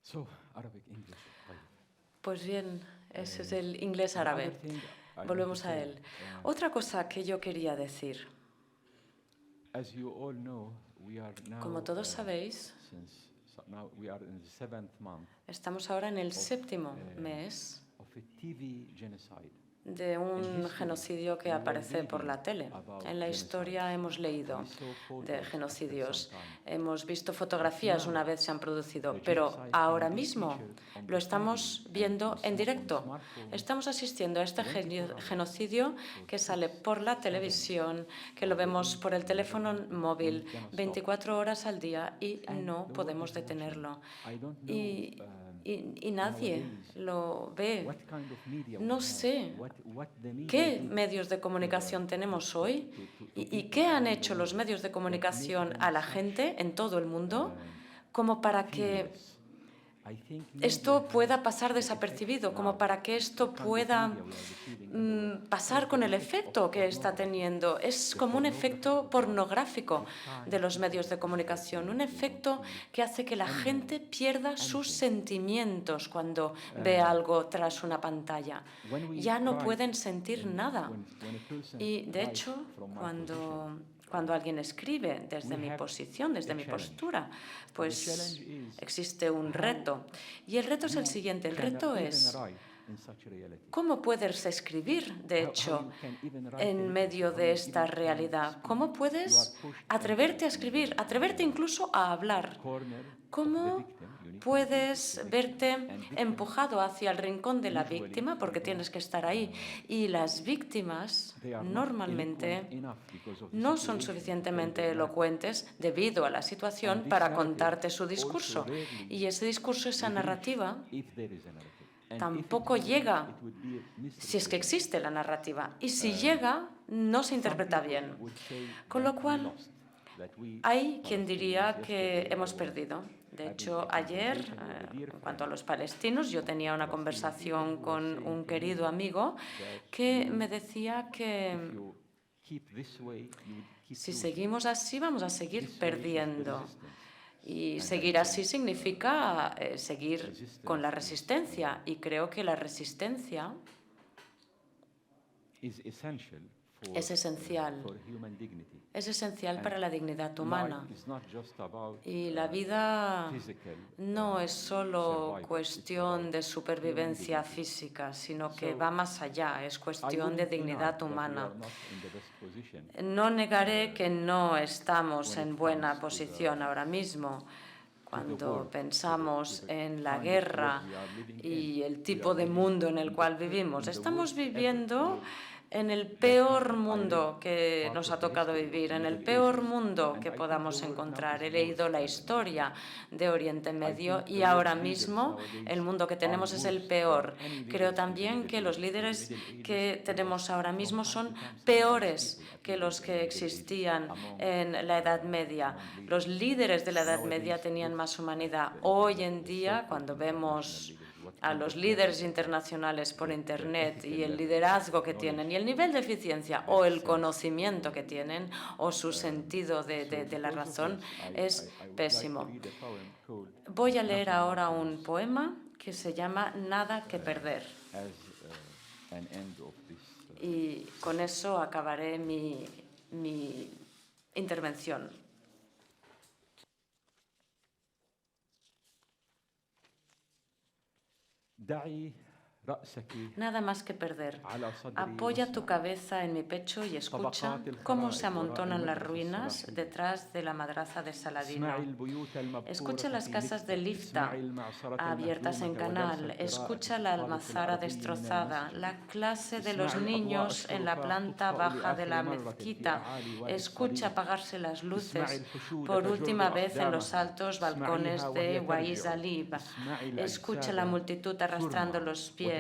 So, Arabic, English. Pues bien, ese es el inglés árabe. Volvemos a él. Otra cosa que yo quería decir. Como todos sabéis, estamos ahora en el séptimo mes de un genocidio que aparece por la tele. En la historia hemos leído de genocidios, hemos visto fotografías una vez se han producido, pero ahora mismo lo estamos viendo en directo. Estamos asistiendo a este genocidio que sale por la televisión, que lo vemos por el teléfono móvil 24 horas al día y no podemos detenerlo. Y nadie lo ve. No sé qué medios de comunicación tenemos hoy y qué han hecho los medios de comunicación a la gente en todo el mundo como para que esto pueda pasar desapercibido, como para que esto pueda pasar con el efecto que está teniendo. Es como un efecto pornográfico de los medios de comunicación, un efecto que hace que la gente pierda sus sentimientos cuando ve algo tras una pantalla. Ya no pueden sentir nada. Y, de hecho, cuando alguien escribe desde mi posición, desde mi postura, pues existe un reto. Y el reto es el siguiente. El reto es ¿cómo puedes escribir, de hecho, en medio de esta realidad? ¿Cómo puedes atreverte a escribir, atreverte incluso a hablar? ¿Cómo puedes verte empujado hacia el rincón de la víctima, porque tienes que estar ahí? Y las víctimas normalmente no son suficientemente elocuentes debido a la situación para contarte su discurso. Y ese discurso, esa narrativa, tampoco llega si es que existe la narrativa. Y si llega, no se interpreta bien. Con lo cual, hay quien diría que hemos perdido. De hecho, ayer, en cuanto a los palestinos, yo tenía una conversación con un querido amigo que me decía que si seguimos así, vamos a seguir perdiendo. Y seguir así significa seguir con la resistencia. Y creo que la resistencia es esencial. Es esencial para la dignidad humana. Y la vida no es solo cuestión de supervivencia física, sino que va más allá, es cuestión de dignidad humana. No negaré que no estamos en buena posición ahora mismo. Cuando pensamos en la guerra y el tipo de mundo en el cual vivimos, estamos viviendo en el peor mundo que nos ha tocado vivir, en el peor mundo que podamos encontrar. He leído la historia de Oriente Medio y ahora mismo el mundo que tenemos es el peor. Creo también que los líderes que tenemos ahora mismo son peores que los que existían en la Edad Media. Los líderes de la Edad Media tenían más humanidad. Hoy en día, cuando vemos a los líderes internacionales por Internet y el liderazgo que tienen y el nivel de eficiencia o el conocimiento que tienen o su sentido de la razón es pésimo. Voy a leer ahora un poema que se llama Nada que perder. Y con eso acabaré mi intervención. Nada más que perder. Apoya tu cabeza en mi pecho y escucha cómo se amontonan las ruinas detrás de la madraza de Saladino. Escucha las casas de Lifta abiertas en canal. Escucha la almazara destrozada, la clase de los niños en la planta baja de la mezquita. Escucha apagarse las luces por última vez en los altos balcones de Waiz Alib. Escucha la multitud arrastrando los pies.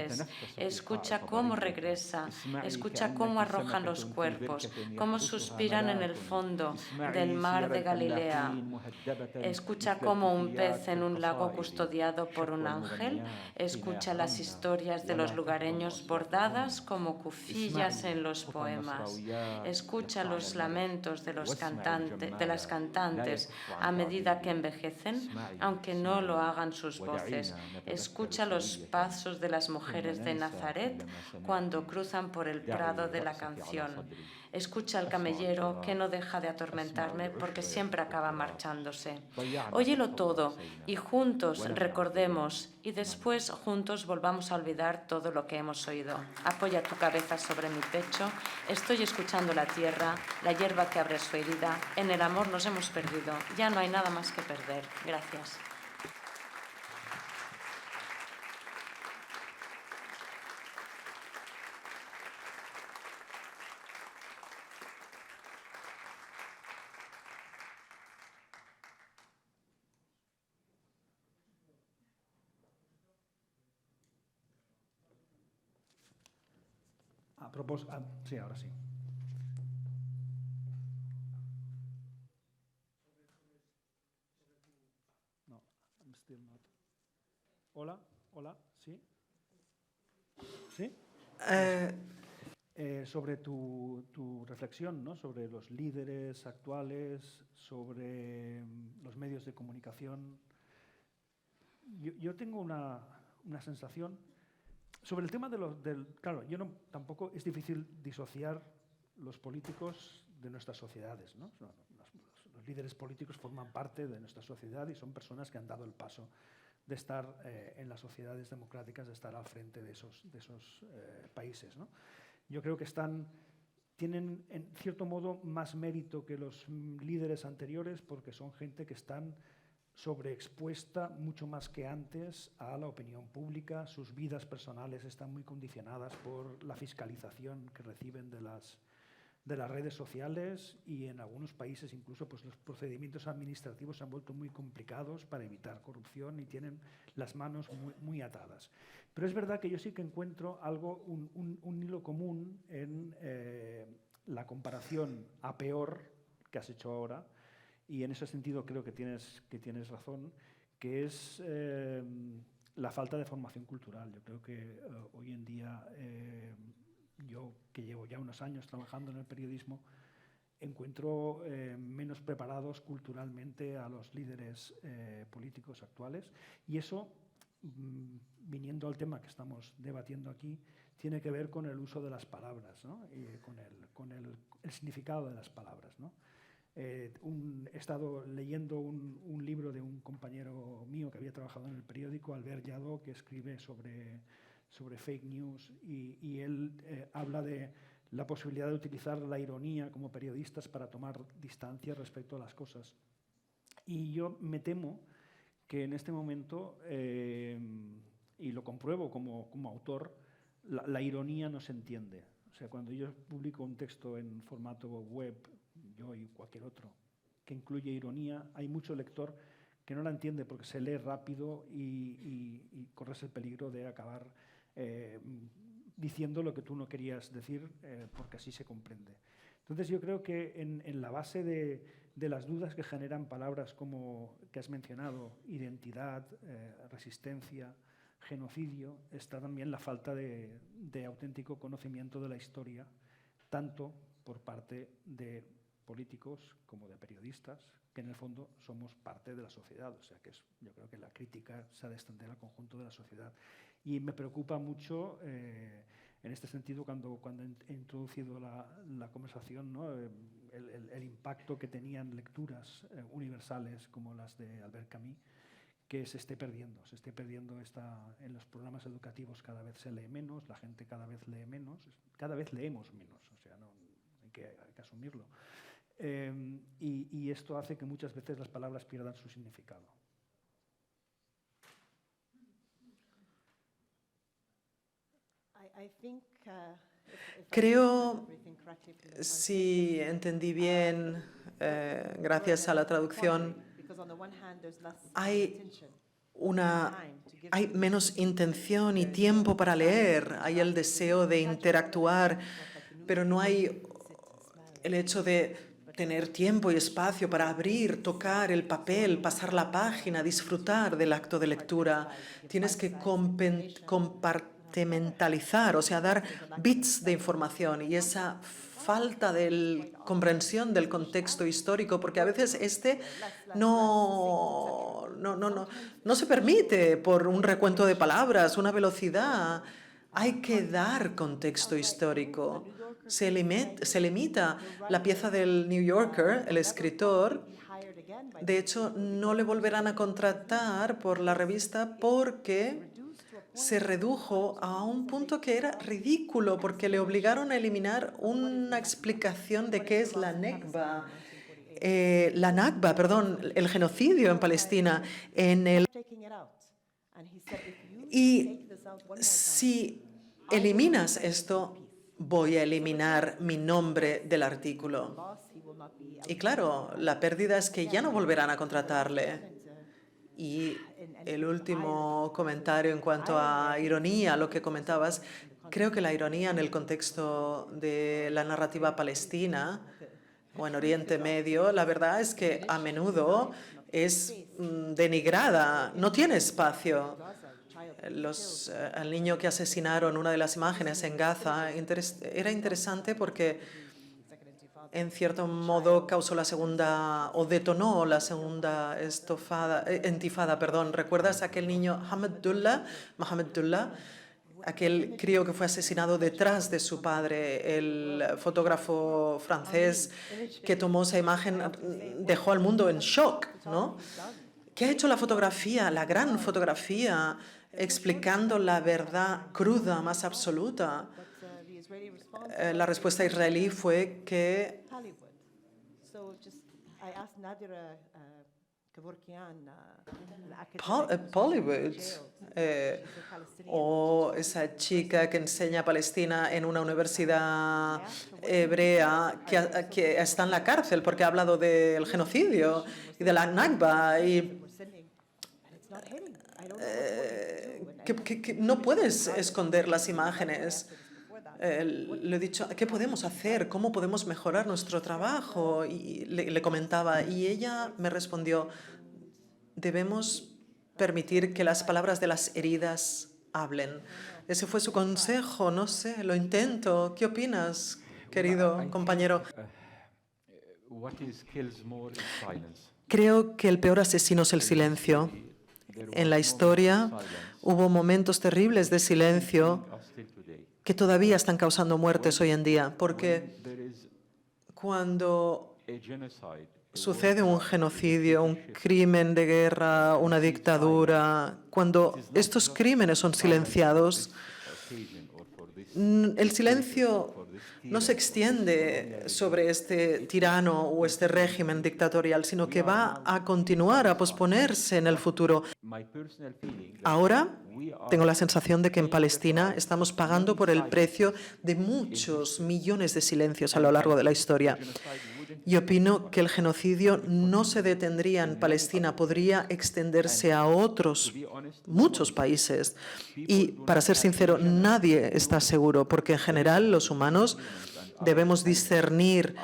Escucha cómo regresa, escucha cómo arrojan los cuerpos, cómo suspiran en el fondo del mar de Galilea. Escucha cómo un pez en un lago custodiado por un ángel. Escucha las historias de los lugareños bordadas como cufillas en los poemas. Escucha los lamentos de las cantantes a medida que envejecen, aunque no lo hagan sus voces. Escucha los pasos de las mujeres de Nazaret cuando cruzan por el prado de la canción. Escucha al camellero que no deja de atormentarme porque siempre acaba marchándose. Óyelo todo y juntos recordemos y después juntos volvamos a olvidar todo lo que hemos oído. Apoya tu cabeza sobre mi pecho. Estoy escuchando la tierra, la hierba que abre su herida. En el amor nos hemos perdido. Ya no hay nada más que perder. Gracias. Sí, ahora sí. No, I'm still not. Hola, ¿sí? ¿Sí? Sobre tu reflexión, ¿no? Sobre los líderes actuales, sobre los medios de comunicación. Yo tengo una sensación sobre el tema claro, tampoco es difícil disociar los políticos de nuestras sociedades, ¿no? Los líderes políticos forman parte de nuestra sociedad y son personas que han dado el paso de estar en las sociedades democráticas, de estar al frente de esos países, ¿no? Yo creo que tienen en cierto modo más mérito que los líderes anteriores porque son gente que están sobreexpuesta mucho más que antes a la opinión pública. Sus vidas personales están muy condicionadas por la fiscalización que reciben de las redes sociales y en algunos países incluso pues, los procedimientos administrativos se han vuelto muy complicados para evitar corrupción y tienen las manos muy atadas. Pero es verdad que yo sí que encuentro un hilo común en la comparación a peor que has hecho ahora. Y en ese sentido creo que tienes razón, que es la falta de formación cultural. Yo creo que hoy en día, yo que llevo ya unos años trabajando en el periodismo, encuentro menos preparados culturalmente a los líderes políticos actuales. Y eso, viniendo al tema que estamos debatiendo aquí, tiene que ver con el uso de las palabras, ¿no? Y con el significado de las palabras, ¿no? He estado leyendo un libro de un compañero mío que había trabajado en el periódico, Albert Jadot, que escribe sobre fake news y él habla de la posibilidad de utilizar la ironía como periodistas para tomar distancia respecto a las cosas. Y yo me temo que en este momento, y lo compruebo como autor, la ironía no se entiende. O sea, cuando yo publico un texto en formato web, yo y cualquier otro, que incluye ironía, hay mucho lector que no la entiende porque se lee rápido y corres el peligro de acabar diciendo lo que tú no querías decir porque así se comprende. Entonces yo creo que en la base de las dudas que generan palabras como que has mencionado, identidad, resistencia, genocidio, está también la falta de auténtico conocimiento de la historia, tanto por parte de políticos como de periodistas, que en el fondo somos parte de la sociedad. O sea que yo creo que la crítica se ha de extender al conjunto de la sociedad. Y me preocupa mucho, en este sentido, cuando he introducido la conversación, ¿no? el impacto que tenían lecturas universales como las de Albert Camus, que se esté perdiendo en los programas educativos. Cada vez se lee menos, la gente cada vez lee menos, cada vez leemos menos, o sea, no, hay que asumirlo. Y esto hace que muchas veces las palabras pierdan su significado. Creo, si entendí bien, gracias a la traducción, hay menos intención y tiempo para leer, hay el deseo de interactuar, pero no hay el hecho de tener tiempo y espacio para abrir, tocar el papel, pasar la página, disfrutar del acto de lectura. Tienes que compartimentalizar, o sea, dar bits de información, y esa falta de comprensión del contexto histórico, porque a veces no se permite por un recuento de palabras, una velocidad. Hay que dar contexto histórico. Se limita la pieza del New Yorker, el escritor. De hecho, no le volverán a contratar por la revista porque se redujo a un punto que era ridículo, porque le obligaron a eliminar una explicación de qué es la Nakba, el genocidio en Palestina. Y si eliminas esto, voy a eliminar mi nombre del artículo. Y claro, la pérdida es que ya no volverán a contratarle. Y el último comentario en cuanto a ironía, lo que comentabas, creo que la ironía en el contexto de la narrativa palestina o en Oriente Medio, la verdad es que a menudo es denigrada, no tiene espacio. al niño que asesinaron, una de las imágenes en Gaza, era interesante porque en cierto modo causó la segunda, o detonó la segunda intifada. ¿Recuerdas aquel niño Mohamed Dullah, aquel crío que fue asesinado detrás de su padre? El fotógrafo francés que tomó esa imagen dejó al mundo en shock, ¿no? ¿Qué ha hecho la fotografía, la gran fotografía, explicando la verdad cruda más absoluta? La respuesta israelí fue que Bollywood, o esa chica que enseña Palestina en una universidad hebrea que está en la cárcel porque ha hablado del genocidio y de la Nakba, y que no puedes esconder las imágenes. Le he dicho, ¿qué podemos hacer? ¿Cómo podemos mejorar nuestro trabajo? Y le comentaba, y ella me respondió, debemos permitir que las palabras de las heridas hablen. Ese fue su consejo, no sé, lo intento. ¿Qué opinas, querido compañero? Creo que el peor asesino es el silencio. En la historia hubo momentos terribles de silencio que todavía están causando muertes hoy en día, porque cuando sucede un genocidio, un crimen de guerra, una dictadura, cuando estos crímenes son silenciados, el silencio no se extiende sobre este tirano o este régimen dictatorial, sino que va a continuar a posponerse en el futuro. Ahora tengo la sensación de que en Palestina estamos pagando por el precio de muchos millones de silencios a lo largo de la historia. Y opino que el genocidio no se detendría en Palestina, podría extenderse a muchos países. Y, para ser sincero, nadie está seguro, porque en general los humanos debemos discernir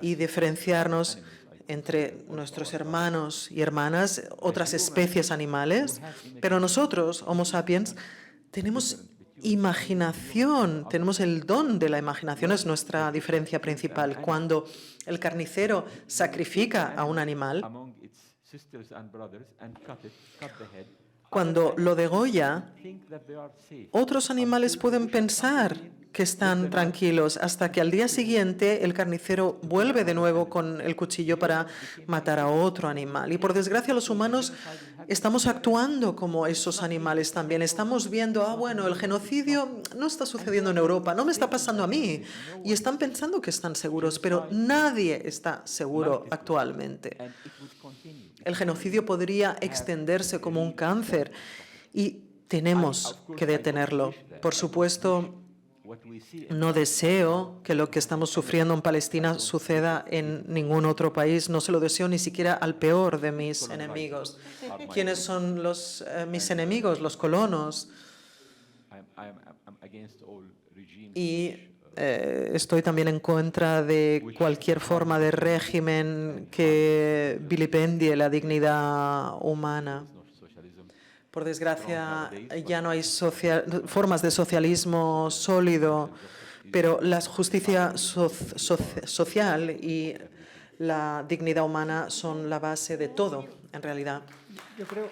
y diferenciarnos entre nuestros hermanos y hermanas, otras especies animales, pero nosotros, Homo sapiens, tenemos imaginación, tenemos el don de la imaginación, es nuestra diferencia principal. Cuando el carnicero sacrifica a un animal, cuando lo degolla, otros animales pueden pensar que están tranquilos hasta que al día siguiente el carnicero vuelve de nuevo con el cuchillo para matar a otro animal. Y por desgracia los humanos estamos actuando como esos animales también. Estamos viendo, bueno, el genocidio no está sucediendo en Europa, no me está pasando a mí. Y están pensando que están seguros, pero nadie está seguro actualmente. El genocidio podría extenderse como un cáncer y tenemos que detenerlo. Por supuesto, no deseo que lo que estamos sufriendo en Palestina suceda en ningún otro país. No se lo deseo ni siquiera al peor de mis enemigos. ¿Quiénes son mis enemigos? Los colonos. Y estoy también en contra de cualquier forma de régimen que vilipendie la dignidad humana. Por desgracia, ya no hay formas de socialismo sólido, pero la justicia social y la dignidad humana son la base de todo, en realidad. Yo creo...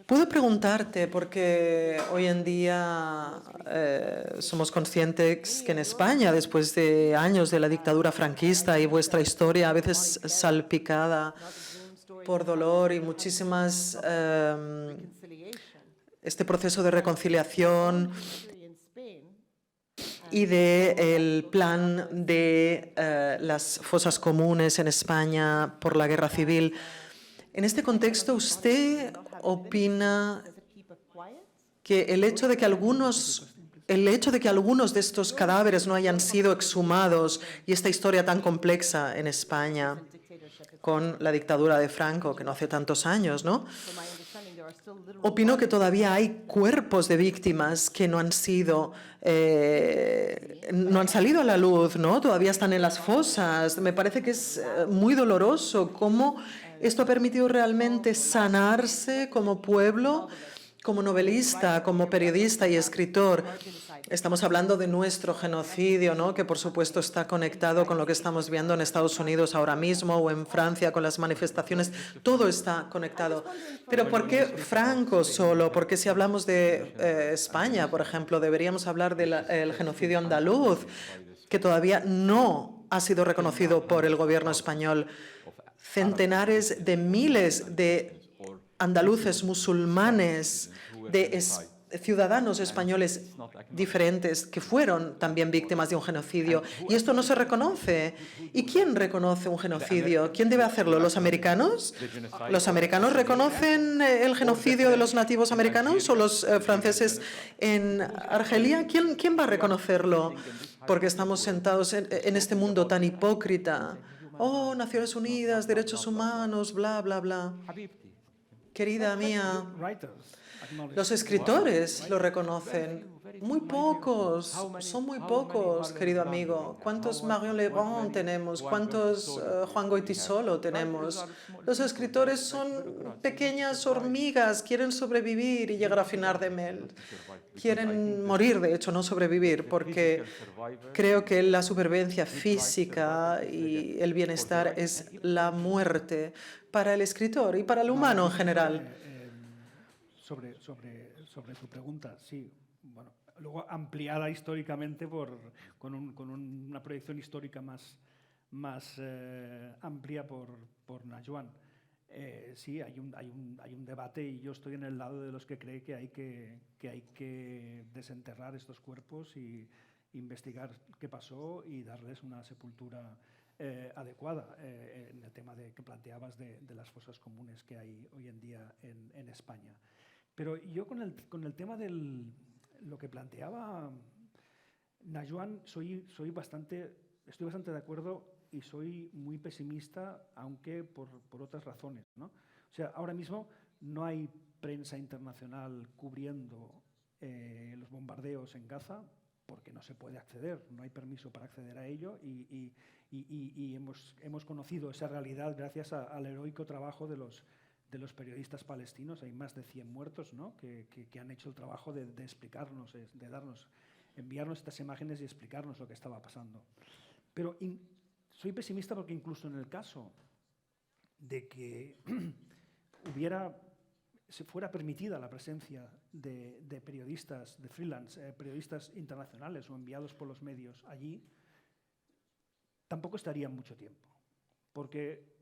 Puedo preguntarte, porque hoy en día somos conscientes que en España, después de años de la dictadura franquista y vuestra historia a veces salpicada por dolor y muchísimas, este proceso de reconciliación y del plan de las fosas comunes en España por la guerra civil. En este contexto, ¿usted opina que el hecho de que algunos de estos cadáveres no hayan sido exhumados y esta historia tan compleja en España con la dictadura de Franco, que no hace tantos años, ¿no? Opino que todavía hay cuerpos de víctimas que no han sido no han salido a la luz, ¿no? Todavía están en las fosas. Me parece que es muy doloroso cómo esto ha permitido realmente sanarse como pueblo, como novelista, como periodista y escritor. Estamos hablando de nuestro genocidio, ¿no? Que por supuesto está conectado con lo que estamos viendo en Estados Unidos ahora mismo o en Francia con las manifestaciones. Todo está conectado. Pero ¿por qué Franco solo? Porque si hablamos de España, por ejemplo, deberíamos hablar del genocidio andaluz, que todavía no ha sido reconocido por el gobierno español. Centenares de miles de andaluces musulmanes, de ciudadanos españoles diferentes que fueron también víctimas de un genocidio. Y esto no se reconoce. ¿Y quién reconoce un genocidio? ¿Quién debe hacerlo? ¿Los americanos? ¿Los americanos reconocen el genocidio de los nativos americanos o los franceses en Argelia? ¿Quién va a reconocerlo? Porque estamos sentados en este mundo tan hipócrita. Oh, Naciones Unidas, derechos humanos, bla, bla, bla. Querida mía, los escritores lo reconocen. Muy pocos, son muy pocos, querido amigo. ¿Cuántos Marion Lebrun tenemos? ¿Cuántos Juan Goytisolo tenemos? Los escritores son pequeñas hormigas, quieren sobrevivir y llegar a final de mes. Quieren morir, de hecho, no sobrevivir, porque creo que la supervivencia física y el bienestar es la muerte para el escritor y para el humano en general. Sobre tu pregunta, sí. Bueno, luego ampliada históricamente con una proyección histórica más amplia por Najwan. Sí, hay un debate y yo estoy en el lado de los que cree que hay que desenterrar estos cuerpos y investigar qué pasó y darles una sepultura adecuada en el tema que planteabas de las fosas comunes que hay hoy en día en España. Pero yo con el tema lo que planteaba Najwan estoy bastante de acuerdo y soy muy pesimista, aunque por otras razones, ¿no? O sea, ahora mismo no hay prensa internacional cubriendo los bombardeos en Gaza porque no se puede acceder, no hay permiso para acceder a ello y hemos conocido esa realidad gracias al heroico trabajo de los periodistas palestinos. Hay más de 100 muertos, ¿no? que han hecho el trabajo de explicarnos, enviarnos estas imágenes y explicarnos lo que estaba pasando. Pero soy pesimista porque incluso en el caso de que se fuera permitida la presencia de periodistas, de freelance, periodistas internacionales o enviados por los medios allí, tampoco estarían mucho tiempo, porque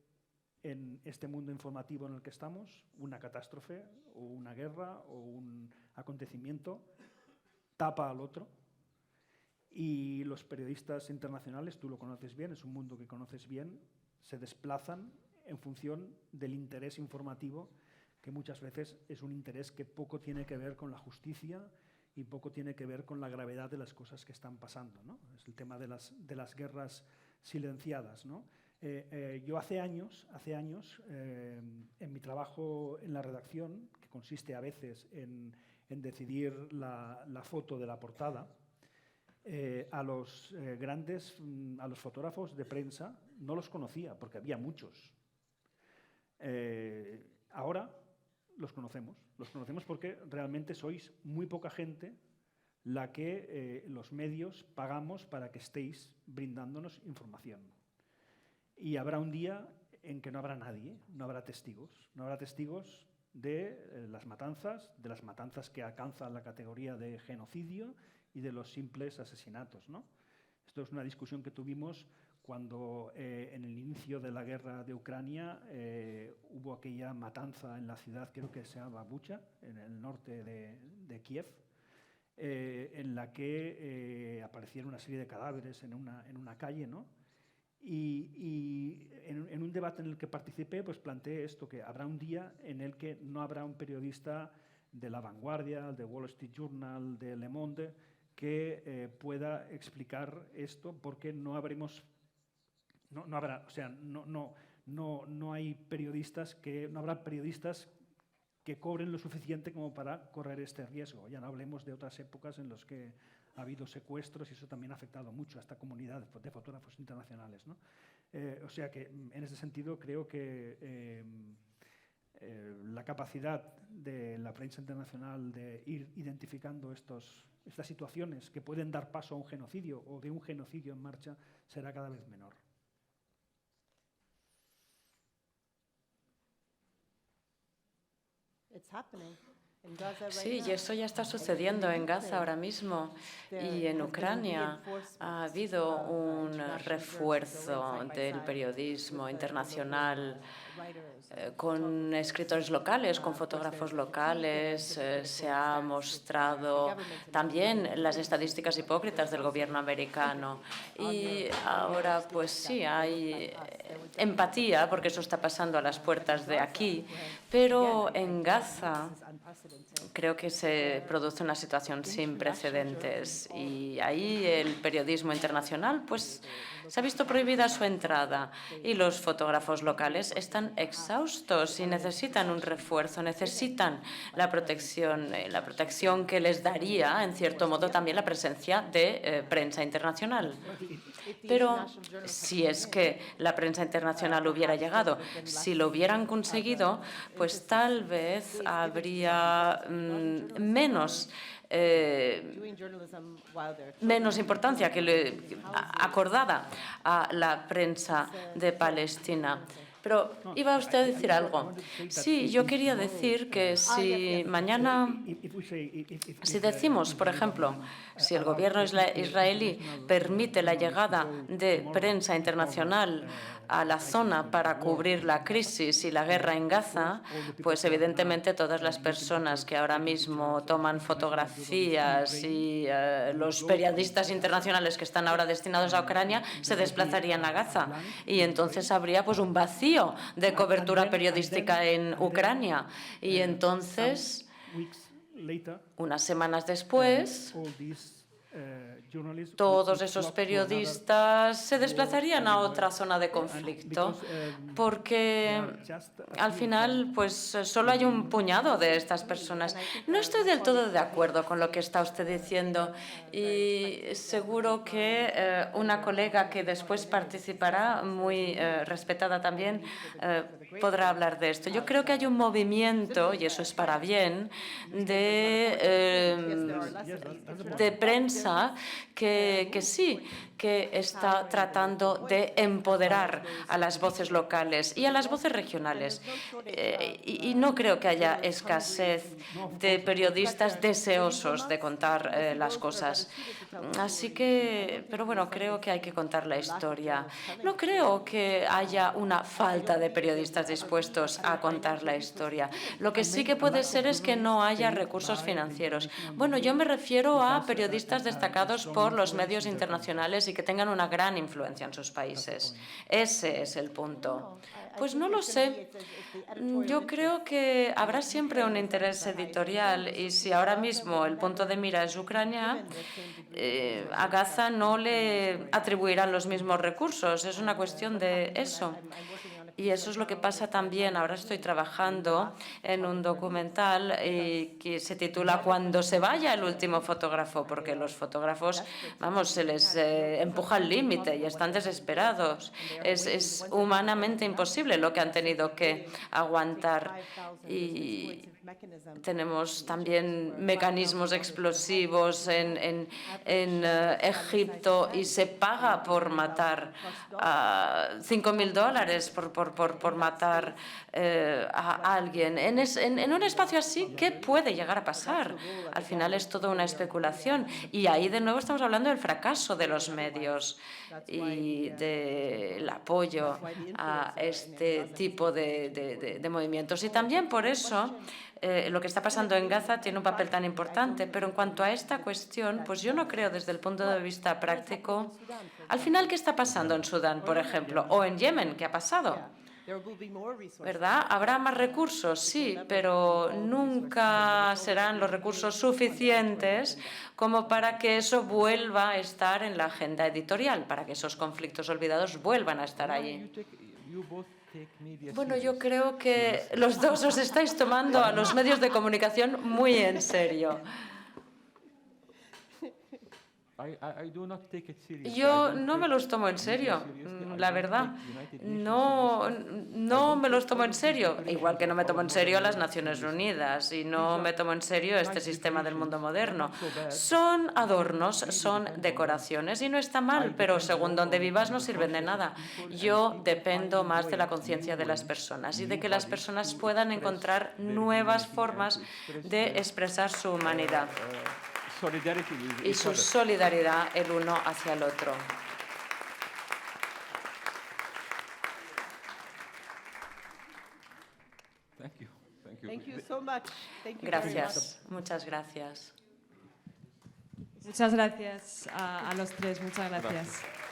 en este mundo informativo en el que estamos, una catástrofe o una guerra o un acontecimiento tapa al otro y los periodistas internacionales, tú lo conoces bien, es un mundo que conoces bien, se desplazan en función del interés informativo, que muchas veces es un interés que poco tiene que ver con la justicia y poco tiene que ver con la gravedad de las cosas que están pasando, ¿no? Es el tema de las guerras silenciadas, ¿no? Yo hace años, en mi trabajo en la redacción, que consiste a veces en decidir la foto de la portada, a los fotógrafos de prensa no los conocía porque había muchos. Ahora los conocemos porque realmente sois muy poca gente la que los medios pagamos para que estéis brindándonos información. Y habrá un día en que no habrá nadie, no habrá testigos de las matanzas que alcanzan la categoría de genocidio y de los simples asesinatos, ¿no? Esto es una discusión que tuvimos cuando en el inicio de la guerra de Ucrania hubo aquella matanza en la ciudad, creo que se llama Bucha, en el norte de Kiev, en la que aparecieron una serie de cadáveres en una calle, ¿no? Y en un debate en el que participé, pues planteé esto, que habrá un día en el que no habrá un periodista de La Vanguardia, de Wall Street Journal, de Le Monde, que pueda explicar esto, porque no habrá periodistas que cobren lo suficiente como para correr este riesgo. Ya no hablemos de otras épocas en las que ha habido secuestros y eso también ha afectado mucho a esta comunidad de fotógrafos internacionales, ¿no? O sea que en ese sentido creo que la capacidad de la prensa internacional de ir identificando estas situaciones que pueden dar paso a un genocidio o de un genocidio en marcha será cada vez menor. It's happening. In Gaza right Sí, now. y eso ya está sucediendo en Gaza ahora mismo. Y en Ucrania ha habido un refuerzo del periodismo internacional con escritores locales, con fotógrafos locales. Se ha mostrado también las estadísticas hipócritas del gobierno americano. Y ahora, pues sí, hay empatía, porque eso está pasando a las puertas de aquí. Pero en Gaza creo que se produce una situación sin precedentes y ahí el periodismo internacional pues se ha visto prohibida su entrada y los fotógrafos locales están exhaustos y necesitan un refuerzo, necesitan la protección que les daría, en cierto modo, también la presencia de prensa internacional. Pero si es que la prensa internacional hubiera llegado, si lo hubieran conseguido, pues tal vez habría menos importancia acordada a la prensa de Palestina. Pero iba usted a decir algo. Sí, yo quería decir que si mañana, si decimos, por ejemplo, si el gobierno israelí permite la llegada de prensa internacional a la zona para cubrir la crisis y la guerra en Gaza, pues evidentemente todas las personas que ahora mismo toman fotografías y los periodistas internacionales que están ahora destinados a Ucrania se desplazarían a Gaza y entonces habría pues un vacío de cobertura periodística en Ucrania y entonces unas semanas después todos esos periodistas se desplazarían a otra zona de conflicto porque al final pues solo hay un puñado de estas personas. No estoy del todo de acuerdo con lo que está usted diciendo y seguro que una colega que después participará, muy respetada también, podrá hablar de esto. Yo creo que hay un movimiento, y eso es para bien, de prensa que sí, que está tratando de empoderar a las voces locales y a las voces regionales. Y no creo que haya escasez de periodistas deseosos de contar las cosas. Así que, pero bueno, creo que hay que contar la historia. No creo que haya una falta de periodistas dispuestos a contar la historia. Lo que sí que puede ser es que no haya recursos financieros. Bueno, yo me refiero a periodistas destacados por los medios internacionales y que tengan una gran influencia en sus países. Ese es el punto. Pues no lo sé. Yo creo que habrá siempre un interés editorial y si ahora mismo el punto de mira es Ucrania, a Gaza no le atribuirán los mismos recursos. Es una cuestión de eso. Y eso es lo que pasa también. Ahora estoy trabajando en un documental que se titula Cuando se vaya el último fotógrafo, porque los fotógrafos, vamos, se les empuja al límite y están desesperados. Es humanamente imposible lo que han tenido que aguantar. Y tenemos también mecanismos explosivos en Egipto y se paga por matar $5.000 por matar a alguien. En un espacio así, ¿qué puede llegar a pasar? Al final es toda una especulación. Y ahí de nuevo estamos hablando del fracaso de los medios y del apoyo a este tipo de movimientos. Y también por eso lo que está pasando en Gaza tiene un papel tan importante, pero en cuanto a esta cuestión, pues yo no creo desde el punto de vista práctico. Al final, ¿qué está pasando en Sudán, por ejemplo? O en Yemen, ¿qué ha pasado? ¿Verdad? Habrá más recursos, sí, pero nunca serán los recursos suficientes como para que eso vuelva a estar en la agenda editorial, para que esos conflictos olvidados vuelvan a estar allí. Bueno, yo creo que los dos os estáis tomando a los medios de comunicación muy en serio. Yo no me los tomo en serio, la verdad. No me los tomo en serio, igual que no me tomo en serio las Naciones Unidas y no me tomo en serio este sistema del mundo moderno. Son adornos, son decoraciones y no está mal, pero según donde vivas no sirven de nada. Yo dependo más de la conciencia de las personas y de que las personas puedan encontrar nuevas formas de expresar su humanidad y su solidaridad el uno hacia el otro. Thank you so much. Thank you very much. Gracias, muchas gracias. Muchas gracias a los tres, muchas gracias.